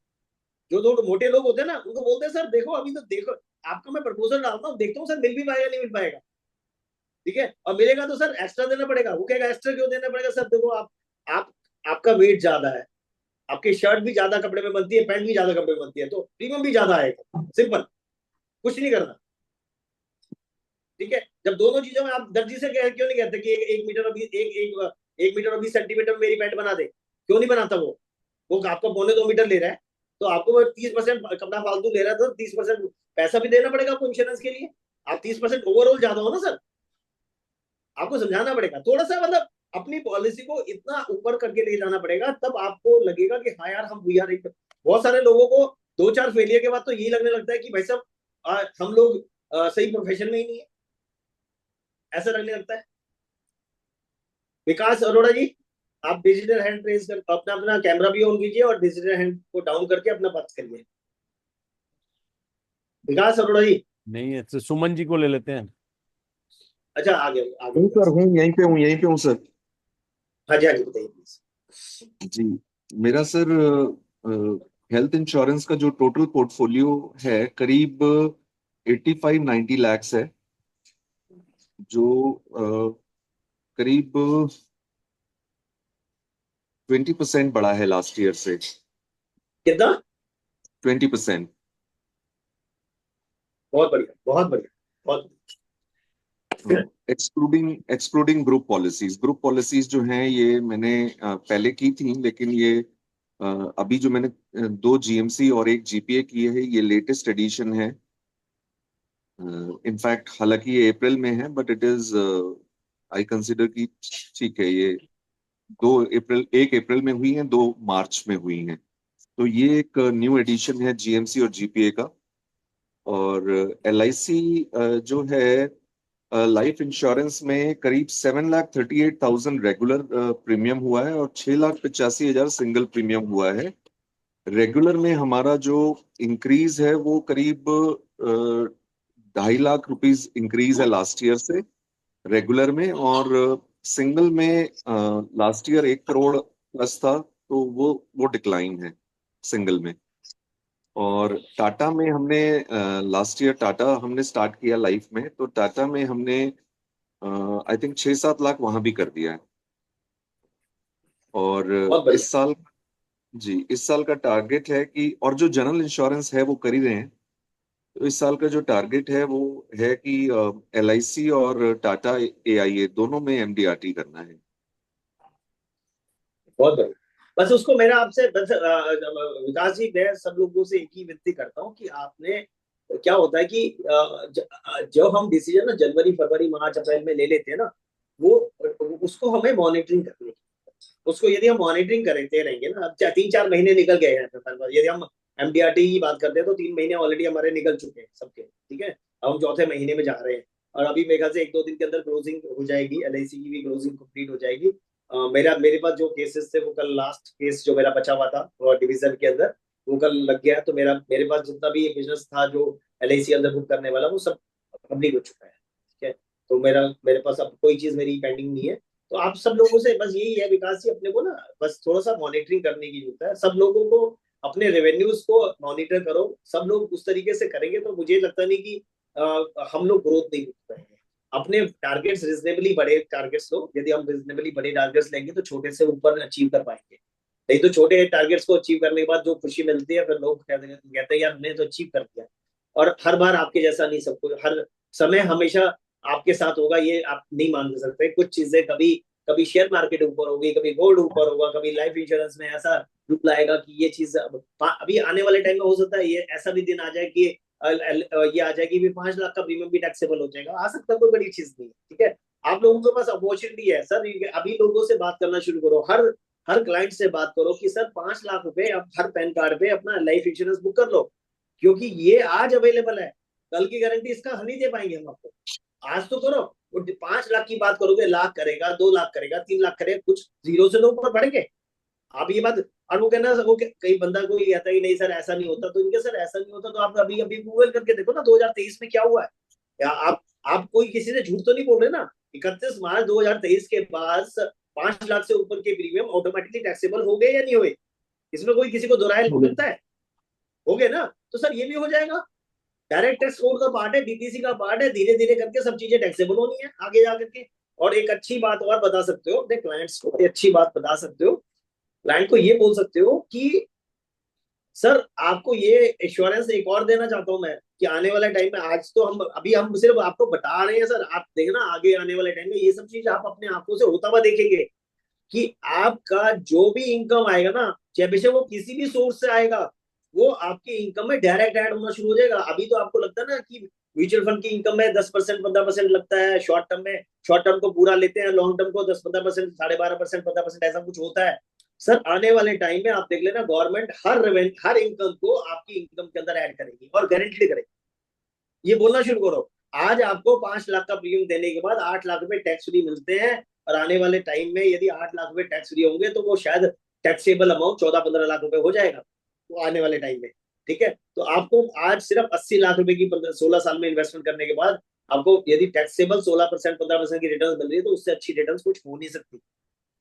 जो थोड़े मोटे लोग होते हैं ना, उनको बोलते हैं सर देखो अभी तो देखो आपका मैं प्रपोजल डालता हूँ, देखता हूँ सर मिल भी पाएगा नहीं मिल पाएगा। ठीक है, और मिलेगा तो सर एक्स्ट्रा देना पड़ेगा। वो कहेगा एक्स्ट्रा क्यों देना पड़ेगा सर, देखो आप आपका वेट ज्यादा है, आपकी शर्ट भी ज्यादा कपड़े में बनती है, पैंट भी ज्यादा कपड़े में बनती है, तो प्रीमियम भी ज्यादा आएगा। सिंपल, कुछ नहीं करना। ठीक है, जब दोनों चीजों में आप दर्जी से क्यों नहीं कहते कि 1 मीटर और 20 सेंटीमीटर मेरी पैंट बना दे, क्यों नहीं बनाता? वो आपको 1.25 मीटर ले रहा है, तो आपको वो 30% कपड़ा फालतू ले रहा है, तो 30% पैसा भी देना पड़ेगा आपको इंश्योरेंस के लिए। आप 30% ओवरऑल ज्यादा हो ना सर, आपको समझाना पड़ेगा थोड़ा सा, मतलब अपनी पॉलिसी को इतना ऊपर करके ले जाना पड़ेगा, तब आपको लगेगा कि हाँ यार हम वी आर। बहुत सारे लोगों को 2-4 फेलियर के बाद तो यही लगने लगता है कि भाई साहब हम लोग सही प्रोफेशन में ही नहीं है, ऐसा लगने लगता है। विकास अरोड़ा जी, आप डिजिटल हैंड रेज कर, अपना अपना कैमरा भी ऑन कीजिए और डिजिटल हैंड को डाउन करके अपना बात करिए। विकास अरोड़ा जी। नहीं है तो सुमन जी को ले लेते हैं। अच्छा, आगे आगे हूँ सर, विकास। हूँ यहीं पे हूँ सर। हाँ जी, हाँ जी, बताइए प्लीज। जी, मेरा सर हेल्थ इंश्योरेंस का जो टोटल पोर्टफोलियो है करीब 85-90 लाख है, जो करीब 20% बढ़ा है लास्ट ईयर से। कितना? 20%। बहुत बढ़िया, बहुत बढ़िया, बहुत एक्सक्लूडिंग ग्रुप पॉलिसीज जो हैं ये मैंने पहले की थी, लेकिन ये अभी जो मैंने 2 GMC और 1 GPA किए हैं, ये लेटेस्ट एडिशन है। इनफैक्ट हालांकि ये अप्रैल में है, but it is I consider कि ठीक है, ये 1 अप्रैल में हुई है, 2 मार्च में हुई है। तो ये एक न्यू एडिशन है GMC और GPA का। और LIC जो है लाइफ इंश्योरेंस में करीब 7,38,000 रेगुलर प्रीमियम हुआ है और 6,85,000 सिंगल प्रीमियम हुआ है। रेगुलर में हमारा जो इंक्रीज है वो करीब 2.5 लाख रुपीस इंक्रीज है लास्ट ईयर से रेगुलर में। और सिंगल में लास्ट ईयर 1 करोड़ प्लस था, तो वो डिक्लाइन है सिंगल में। और टाटा में हमने लास्ट ईयर टाटा हमने स्टार्ट किया लाइफ में, तो टाटा में हमने आई थिंक 6-7 लाख वहां भी कर दिया है। और बहुत बढ़िया। इस साल का टारगेट है कि, और जो जनरल इंश्योरेंस है वो कर ही रहे हैं, तो इस साल का जो टारगेट है वो है कि LIC और टाटा AIA दोनों में MDRT करना है। बहुत बढ़िया। बस उसको मेरा आपसे बस विकास जी, मैं सब लोगों से एक ही विनती करता हूँ कि आपने, क्या होता है कि जो हम डिसीजन ना जनवरी फरवरी मार्च अप्रैल में ले लेते हैं ना, वो उसको हमें मॉनिटरिंग करनी है। उसको यदि हम मॉनिटरिंग करते रहेंगे ना, अब 3-4 महीने निकल गए हैं, यदि हम MDRT की बात करते हैं तो 3 महीने ऑलरेडी हमारे निकल चुके हैं सबके। ठीक है, अब हम चौथे महीने में जा रहे हैं, और अभी मेरे ख्याल से 1-2 दिन के अंदर क्लोजिंग हो जाएगी, LIC की भी क्लोजिंग कंप्लीट हो जाएगी। मेरे पास जो केसेस थे वो कल, लास्ट केस जो मेरा बचा हुआ था और डिवीजन के अंदर, वो कल लग गया। तो मेरे पास जितना भी बिजनेस था जो LIC अंदर बुक करने वाला, वो सब कंप्लीट हो चुका है। ठीक है, तो मेरे पास अब कोई चीज मेरी पेंडिंग नहीं है। तो आप सब लोगों से बस यही है विकास जी, अपने को ना बस थोड़ा सा मॉनिटरिंग करने की जरूरत है। सब लोगों को अपने रेवेन्यूज को मॉनिटर करो, सब लोग उस तरीके से करेंगे तो मुझे लगता नहीं कि हम लोग ग्रोथ नहीं कर पाएंगे। अपने टारगेट्स रीजनेबली बड़े टारगेट्स लो, यदि हम रीजनेबली बड़े टारगेट्स लेंगे तो छोटे से ऊपर अचीव कर पाएंगे। नहीं तो छोटे टारगेट्स को अचीव करने के बाद जो खुशी मिलती है, फिर लोग कहते हैं यार हमने तो अचीव कर दिया। और हर बार आपके जैसा नहीं, सब कुछ हर समय हमेशा आपके साथ होगा ये आप नहीं मान सकते। कुछ चीजें कभी कभी शेयर मार्केट ऊपर होगी, कभी गोल्ड ऊपर होगा, कभी लाइफ इंश्योरेंस में ऐसा रूप लाएगा कि ये चीज अभी आने वाले टाइम में हो सकता है ये ऐसा भी दिन आ जाए कि ये आ जाए कि भी 5 लाख का प्रीमियम भी टैक्सेबल हो जाएगा, आ सकता है, कोई बड़ी चीज नहीं है। ठीक है, आप लोगों के पास अपॉर्चुनिटी है सर, अभी लोगों से बात करना शुरू करो, हर क्लाइंट से बात करो कि सर 5 लाख रुपए आप हर पैन कार्ड पे अपना लाइफ इंश्योरेंस बुक कर लो, क्योंकि ये आज अवेलेबल है, कल की गारंटी इसका हम नहीं दे पाएंगे हम आपको। आज तो करो, 5 लाख की बात करोगे, लाख करेगा, 2 लाख करेगा, 3 लाख करेगा, कुछ जीरो से तो ऊपर बढ़ेंगे। आप ये बात, और वो कहना वो कई बंदा कोई कहता है नहीं सर ऐसा नहीं होता, तो इनके सर ऐसा नहीं होता तो आप अभी अभी गूगल करके देखो ना 2023 में क्या हुआ है। या आप कोई किसी से झूठ तो नहीं बोल रहे ना। 31 मार्च 2023 के बाद 5 लाख से ऊपर के प्रीमियम ऑटोमेटिकली टैक्सेबल हो गए या नहीं हुए? इसमें कोई किसी को दोहराए लगता है? हो गए ना, तो सर ये भी हो जाएगा। डायरेक्ट टैक्स कोड का पार्ट है, डीटीसी का पार्ट है, धीरे धीरे करके सब चीजें टैक्सेबल होनी है आगे जा करके। और एक अच्छी बात और बता सकते हो अपने क्लाइंट्स को, अच्छी बात बता सकते हो क्लाइंट को, ये बोल सकते हो कि सर आपको ये एश्योरेंस एक और देना चाहता हूं मैं कि आने वाले टाइम में, आज तो हम सिर्फ आपको बता रहे हैं सर, आप देखना आगे आने वाले टाइम में ये सब चीज आप अपने आंखों से होता हुआ देखेंगे कि आपका जो भी इनकम आएगा ना, चाहे बेशक वो किसी भी सोर्स से आएगा, वो आपकी इनकम में डायरेक्ट ऐड होना शुरू हो जाएगा। अभी तो आपको लगता है ना कि म्यूचुअल फंड की इनकम में 10% 15% लगता है, शॉर्ट टर्म को पूरा लेते हैं, लॉन्ग टर्म को 10-15%, 12.5%, 15% ऐसा कुछ होता है। सर आने वाले टाइम में आप देख लेना, गवर्नमेंट हर इनकम को आपकी इनकम के अंदर ऐड करेगी और गारंटी करेगी। ये बोलना शुरू करो, आज आपको 5 लाख का प्रीमियम देने के बाद 8 लाख रुपए टैक्स फ्री मिलते हैं, और आने वाले टाइम में यदि 8 लाख रुपए टैक्स फ्री होंगे तो वो शायद टैक्सेबल अमाउंट 14-15 लाख रुपए हो जाएगा वो आने वाले टाइम में। ठीक है, तो आपको आज सिर्फ 80 लाख रुपए की 16 साल में इन्वेस्टमेंट करने के बाद आपको यदि टैक्सेबल 16% 15% की रिटर्न मिल रही है, तो उससे अच्छी रिटर्न कुछ हो नहीं सकती।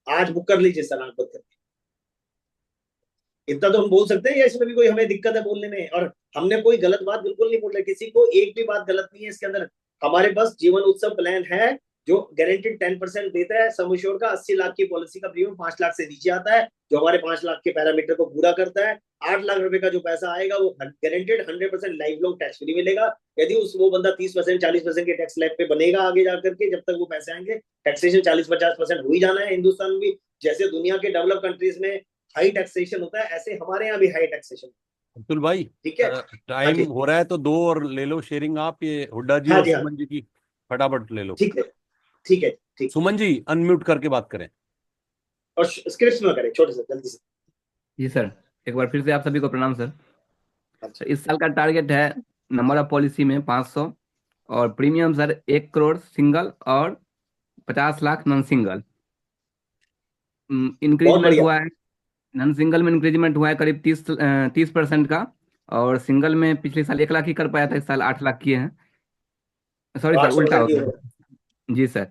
आज बुक कर लीजिए सर, बुक करके। इतना तो हम बोल सकते हैं, या इसमें भी कोई हमें दिक्कत है बोलने में? और हमने कोई गलत बात बिल्कुल नहीं बोल रहे, किसी को एक भी बात गलत नहीं है इसके अंदर। हमारे पास जीवन उत्सव प्लान है जो गारंटेड 10% देता है, सम एश्योर्ड का 80 लाख की पॉलिसी का प्रीमियम 5 लाख से नीचे आता है, जो हमारे 5 लाख के पैरामीटर को पूरा करता है। 8 लाख रुपए का जो पैसा आएगा वो guaranteed 100% life long tax free मिलेगा। यदि वो बंदा 30% 40% के टैक्स स्लैब पे बनेगा आगे जाकर के, जब तक वो पैसे आएंगे, टैक्सेशन 40-50% हो ही जाना है हिंदुस्तान में भी। जैसे दुनिया के डेवलप कंट्रीज में हाई टैक्सेशन होता है, ऐसे हमारे यहाँ भी हाई टैक्सेशन। अब्दुल भाई, ठीक है, टाइम हो रहा है तो 2 और ले लो शेयरिंग आप, ये हुड्डा जी हाँ और जी, हाँ, सुमन जी की फटाफट ले लो। ठीक है, ठीक है, ठीक। सुमन जी अनम्यूट करके बात करें। और स्क्रिप्ट में करें छोटे से, जल्दी से। जी सर, एक बार फिर से आप सभी को प्रणाम सर। अच्छा, इस साल का टारगेट है नंबर ऑफ पॉलिसी में 500, और प्रीमियम सर 1 करोड़ सिंगल और 50 लाख नॉन सिंगल। बहुत इंक्रीजमेंट बढ़िया। हुआ है, नॉन सिंगल में इंक्रीजमेंट हुआ है करीब 30% का, और सिंगल में पिछले साल 1 लाख ही कर पाया था, इस साल 8 लाख किए हैं। सॉरी सर, उल्टा 800% हो की गया। हो। जी सर।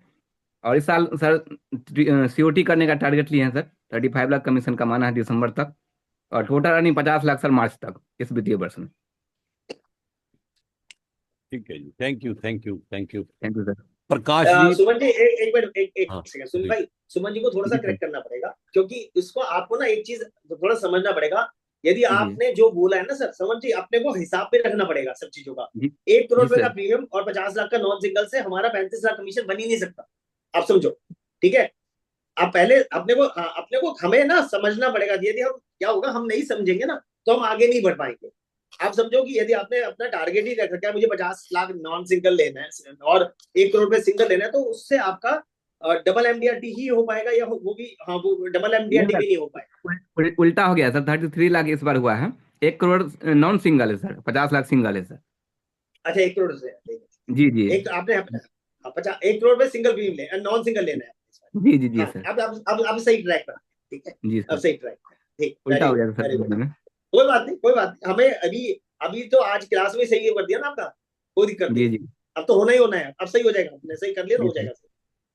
और इस साल सर सीओटी करने का टारगेट लिए हैं सर, 35 लाख कमीशन कमाना है दिसंबर तक, और total earning 50 lakh sir March तक इस वित्तीय वर्ष में। ठीक है जी, thank you thank you thank you. Thank you sir. Prakash ji. Suman ji एक मिनट, एक हाँ सेकंड, सुमन जी भाई, सुमन जी को थोड़ा सा जी सर। करेक्ट करना पड़ेगा, क्योंकि इसको आपको ना एक चीज थोड़ा समझना पड़ेगा। यदि जी आपने जो बोला है ना सर, समझ जी, अपने को हिसाब पे रखना पड़ेगा सब चीजों का। जी 1 करोड़ जी रुपए का सर। प्रीमियम और 50 लाख का नॉन सिंगल से हमारा 35 लाख कमीशन बन ही नहीं सकता, आप समझो। ठीक है, आप पहले अपने को हमें ना समझना पड़ेगा। यदि हम, क्या होगा, हम नहीं समझेंगे ना तो हम आगे नहीं बढ़ पाएंगे। आप समझो कि यदि आपने अपना टारगेट ही रख रखा है मुझे 50 लाख नॉन सिंगल लेना है और 1 करोड़ पे सिंगल लेना है, तो उससे आपका डबल एमडीआरटी ही हो पाएगा, या वो भी, हाँ, वो डबल नहीं एमडीआरटी सर, भी नहीं हो पाएगा। उल्टा हो गया सर, 33 लाख इस बार हुआ है। 1 करोड़ नॉन सिंगल है सर, 50 लाख सिंगल है सर। अच्छा, 1 करोड़ से जी जी एक आपने 1 करोड़ पे सिंगल प्रीमियम ले, नॉन सिंगल लेना है। जी जी जी हाँ, सर। अब सही ट्रैक पर। ठीक है, जी अब सर, सही ट्रैक। ठीक, उल्टा वेरी हो गुड, गया सर वेरी गुड। बीच में। कोई बात नहीं, कोई बात नहीं, हमें अभी अभी तो आज क्लास में सही कर दिया ना आपका, कोई दिक्कत नहीं जी है। जी अब तो होना ही होना है, अब सही हो जाएगा, आपने सही कर लिया तो जी हो सर। जाएगा सही।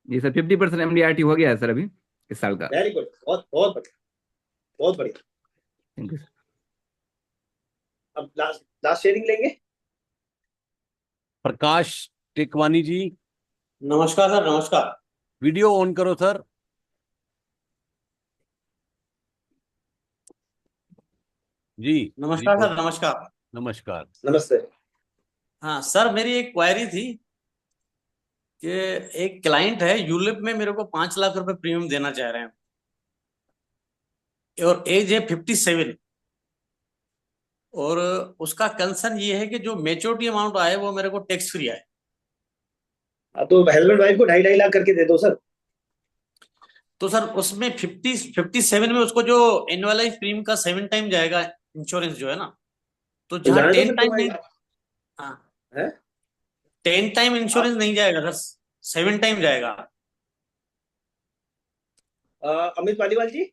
जी सर, 50% एमडीआरटी हो गया है सर अभी इस साल का। वेरी गुड, बहुत बहुत बढ़िया, बहुत बढ़िया। Thank you sir. अब लास्ट लास्ट शेयरिंग लेंगे। प्रकाश टेकवानी जी, नमस्कार सर, नमस्कार। वीडियो ऑन करो सर। जी जी नमस्कार सर, बोलिए। नमस्कार। नमस्कार। नमस्ते। हाँ सर, मेरी एक क्वेरी थी कि एक क्लाइंट है यूलिप में, मेरे को 5 लाख रुपए प्रीमियम देना चाह रहे हैं और एज है 57। और उसका कंसर्न ये है कि जो मेच्योरिटी अमाउंट आए वो मेरे को टैक्स फ्री आए। तो हस्बैंड वाइफ को 2.5-2.5 लाख करके दे दो सर। तो सर उसमें 57 में उसको जो एनुअलाइज प्रीमियम का 7 टाइम जाएगा इंश्योरेंस जो है ना, तो तो जहाँ जाने दो 10 फिर टाइम नहीं। तुम्हारी हाँ, है। 10 टाइम इंश्योरेंस आप नहीं जाएगा सर, 7 टाइम जाएगा। अमित पालीवाल जी,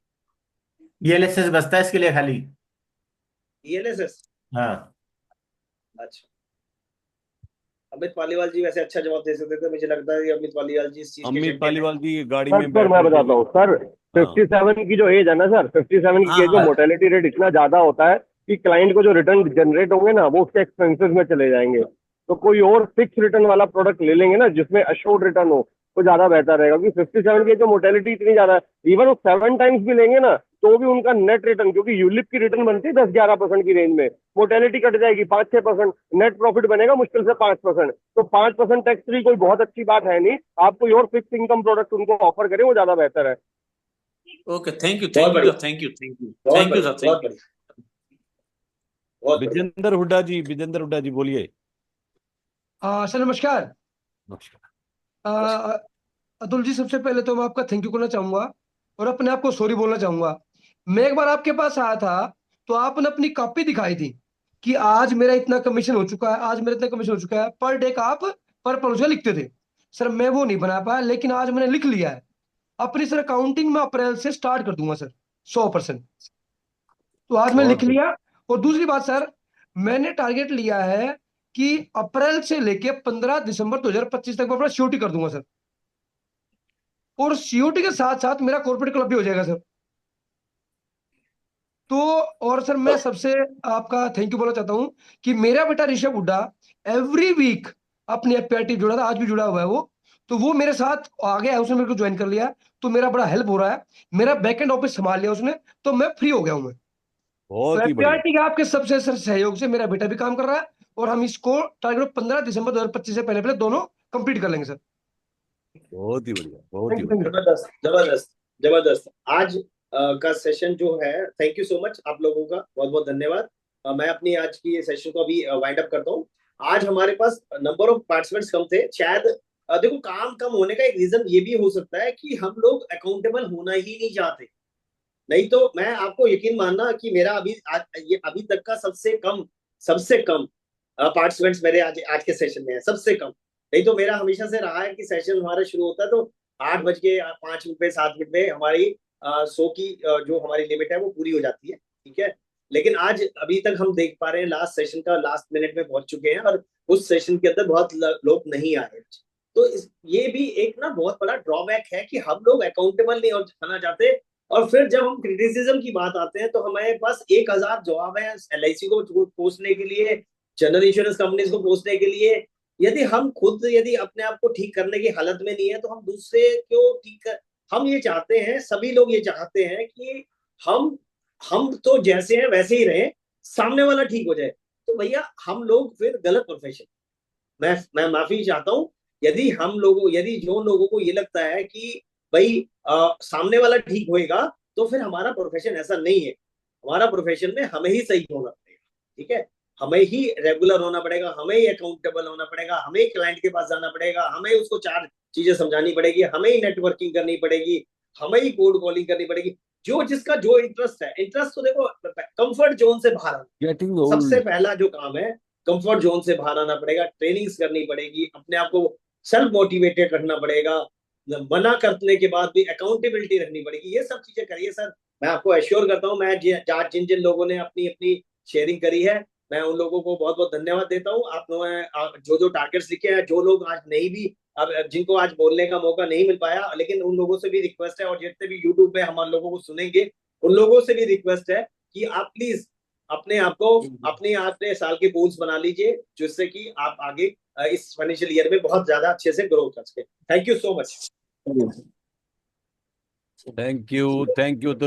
ईएलएसएस बचता है इसके लिए खाली। ईएलएसएस। हाँ। अच्छा, अमित पालीवाल जी वैसे अच्छा जवाब दे सकते थे, मुझे लगता है कि अमित पालीवाल जी इस चीज के अमित चैंपियन है। पालीवाल जी गाड़ी सर में सर मैं बैठने के बताता लिए। हूँ सर। हाँ 57 की जो एज है ना सर, 57 की हाँ एज में हाँ। मोर्टेलिटी रेट इतना ज्यादा होता है कि क्लाइंट को जो रिटर्न जनरेट होंगे ना वो उसके एक्सपेंसेस में चले जाएंगे। तो कोई और फिक्स रिटर्न वाला प्रोडक्ट ले लेंगे ना जिसमें अश्योर्ड रिटर्न हो, तो ज्यादा बेहतर रहेगा। क्योंकि 57 की जो मोर्टेलिटी इतनी ज्यादा है, इवन वो 7 टाइम्स भी लेंगे ना तो भी उनका नेट रिटर्न, क्योंकि यूलिप की रिटर्न बनती है 10-11% की रेंज में, मोर्टेलिटी कट जाएगी 5-6%, नेट प्रॉफिट बनेगा मुश्किल से 5%। तो 5% टैक्स फ्री कोई बहुत अच्छी बात है नहीं। आप कोई और फिक्स इनकम प्रोडक्ट उनको ऑफर करें, वो ज्यादा बेहतर है। ओके, थैंक यू, बहुत थैंक यू बढ़िया, sir, thank you, thank you, बहुत थैंक यू बढ़िया, सर, बहुत थैंक यू। बढ़िया, बहुत बढ़िया। विजेंद्र हुड्डा जी, विजेंद्र हुड्डा जी बोलिए। सर नमस्कार। नमस्कार। आ, अतुल जी, सबसे पहले तो मैं आपका थैंक यू करना चाहूंगा और अपने आप को सॉरी बोलना चाहूंगा। मैं एक बार आपके पास आया था तो आपने अपनी कॉपी दिखाई थी कि आज मेरा इतना कमीशन हो चुका है, आज मेरा इतना कमीशन हो चुका है, पर डे का आप पर परोजा लिखते थे। सर मैं वो नहीं बना पाया, लेकिन आज मैंने लिख लिया है। अपनी सर अकाउंटिंग में अप्रैल से स्टार्ट कर दूंगा सर, 100%। तो आज मैं बहुत लिख बढ़िया। लिया। और दूसरी बात सर, मैंने टारगेट लिया है कि अप्रैल से लेके 15 दिसंबर 2025 तक मैं अपना सीओटी कर दूंगा सर। और सीओटी के साथ साथ मेरा कॉर्पोरेट क्लब भी हो जाएगा सर। तो और सर मैं सबसे आपका थैंक यू बोलना चाहता हूं कि मेरा बेटा ऋषभ हुड्डा एवरी वीक अपनी एफपीआईटी जुड़ा था, आज भी जुड़ा हुआ है वो। तो वो मेरे साथ आ गया है, उसने मेरे को ज्वाइन कर लिया। तो मेरा बड़ा हेल्प हो रहा है, मेरा बैक एंड ऑफिस संभाल लिया उसने। तो मैं फ्री हो गया हूं मैं। तो बहुत ही बढ़िया। एफपीआईटी के आपके सबसे सर सहयोग से मेरा बेटा भी काम कर रहा है और हम इसको टारगेट 15 दिसंबर 2025 से पहले पहले दोनों कंप्लीट कर लेंगे सर। बहुत ही बढ़िया। बहुत ही थैंक बढ़िया। यू। जबरदस्त, जबरदस्त, जबरदस्त। आज का सेशन जो है, थैंक यू सो मच आप लोगों का, बहुत बहुत धन्यवाद। मैं अपनी आज की ये सेशन को अभी वाइंड अप करता हूँ। आज हमारे पास नंबर ऑफ पार्टिसिपेंट्स कम थे शायद। देखो, काम कम होने का एक रीजन ये भी हो सकता है कि हम लोग अकाउंटेबल होना ही नहीं चाहते। नहीं तो मैं आपको यकीन मानना कि मेरा ये अभी तक का सबसे कम पार्टिसिपेंट्स मेरे आज आज के सेशन में है, सबसे कम। नहीं तो मेरा हमेशा से रहा है कि सेशन हमारा शुरू होता है तो 8 बज के 5 मिनट पे 7 मिनट में हमारी 100 की जो हमारी लिमिट है वो पूरी हो जाती है, ठीक है। लेकिन आज अभी तक हम देख पा रहे हैं लास्ट सेशन का लास्ट मिनट में पहुंच चुके हैं और उस सेशन के अंदर बहुत लोग नहीं आए। तो ये भी एक ना बहुत बड़ा ड्रॉबैक है कि हम लोग अकाउंटेबल नहीं होना चाहते। और फिर जब हम क्रिटिसिज्म की बात आते हैं तो हमारे पास 1,000 जवाब है एलआईसी को पोसने के लिए, जनरल इंश्योरेंस कंपनीज को पोसने के लिए। यदि अपने आप को ठीक करने की हालत में नहीं है तो हम दूसरे को ठीक कर। हम ये चाहते हैं, सभी लोग ये चाहते हैं कि हम हम तो जैसे हैं वैसे ही रहे, सामने वाला ठीक हो जाए। तो भैया हम लोग फिर गलत प्रोफेशन। मैं माफी चाहता हूं यदि जो लोगों को ये लगता है कि भाई सामने वाला ठीक होएगा, तो फिर हमारा प्रोफेशन ऐसा नहीं है। हमारा प्रोफेशन में हमें ही सही होना पड़ेगा, ठीक है। हमें ही रेगुलर होना पड़ेगा, हमें ही अकाउंटेबल होना पड़ेगा, हमें ही क्लाइंट के पास जाना पड़ेगा, हमें उसको 4 चीजें समझानी पड़ेगी, हमें ही नेटवर्किंग करनी पड़ेगी, हमें ही कोल्ड कॉलिंग करनी पड़ेगी। जो जिसका जो इंटरेस्ट है, इंटरेस्ट तो देखो, कंफर्ट जोन से बाहर आना गेटिंग सबसे ओल्ड। पहला जो काम है। कंफर्ट जोन से बाहर आना पड़ेगा, ट्रेनिंग्स करनी पड़ेगी, अपने आप को सेल्फ मोटिवेटेड रखना पड़ेगा, मना करने के बाद भी अकाउंटेबिलिटी रखनी पड़ेगी। ये सब चीजें करिए सर। मैं आपको एश्योर करता हूँ, मैं जिन जिन लोगों ने अपनी अपनी शेयरिंग करी है, मैं उन लोगों को बहुत बहुत धन्यवाद देता हूँ। आप लोगों ने जो जो टारगेट्स लिखे हैं, जो लोग आज नहीं भी, अब जिनको आज बोलने का मौका नहीं मिल पाया, लेकिन उन लोगों से भी रिक्वेस्ट है, और जितने भी यूट्यूब पे हम लोगों को सुनेंगे उन लोगों से भी रिक्वेस्ट है कि आप प्लीज अपने साल के गोल्स बना लीजिए, जिससे कि आप आगे इस फाइनेंशियल ईयर में बहुत ज्यादा अच्छे से ग्रो कर सके। Thank you so much. Thank you, thank you Atul.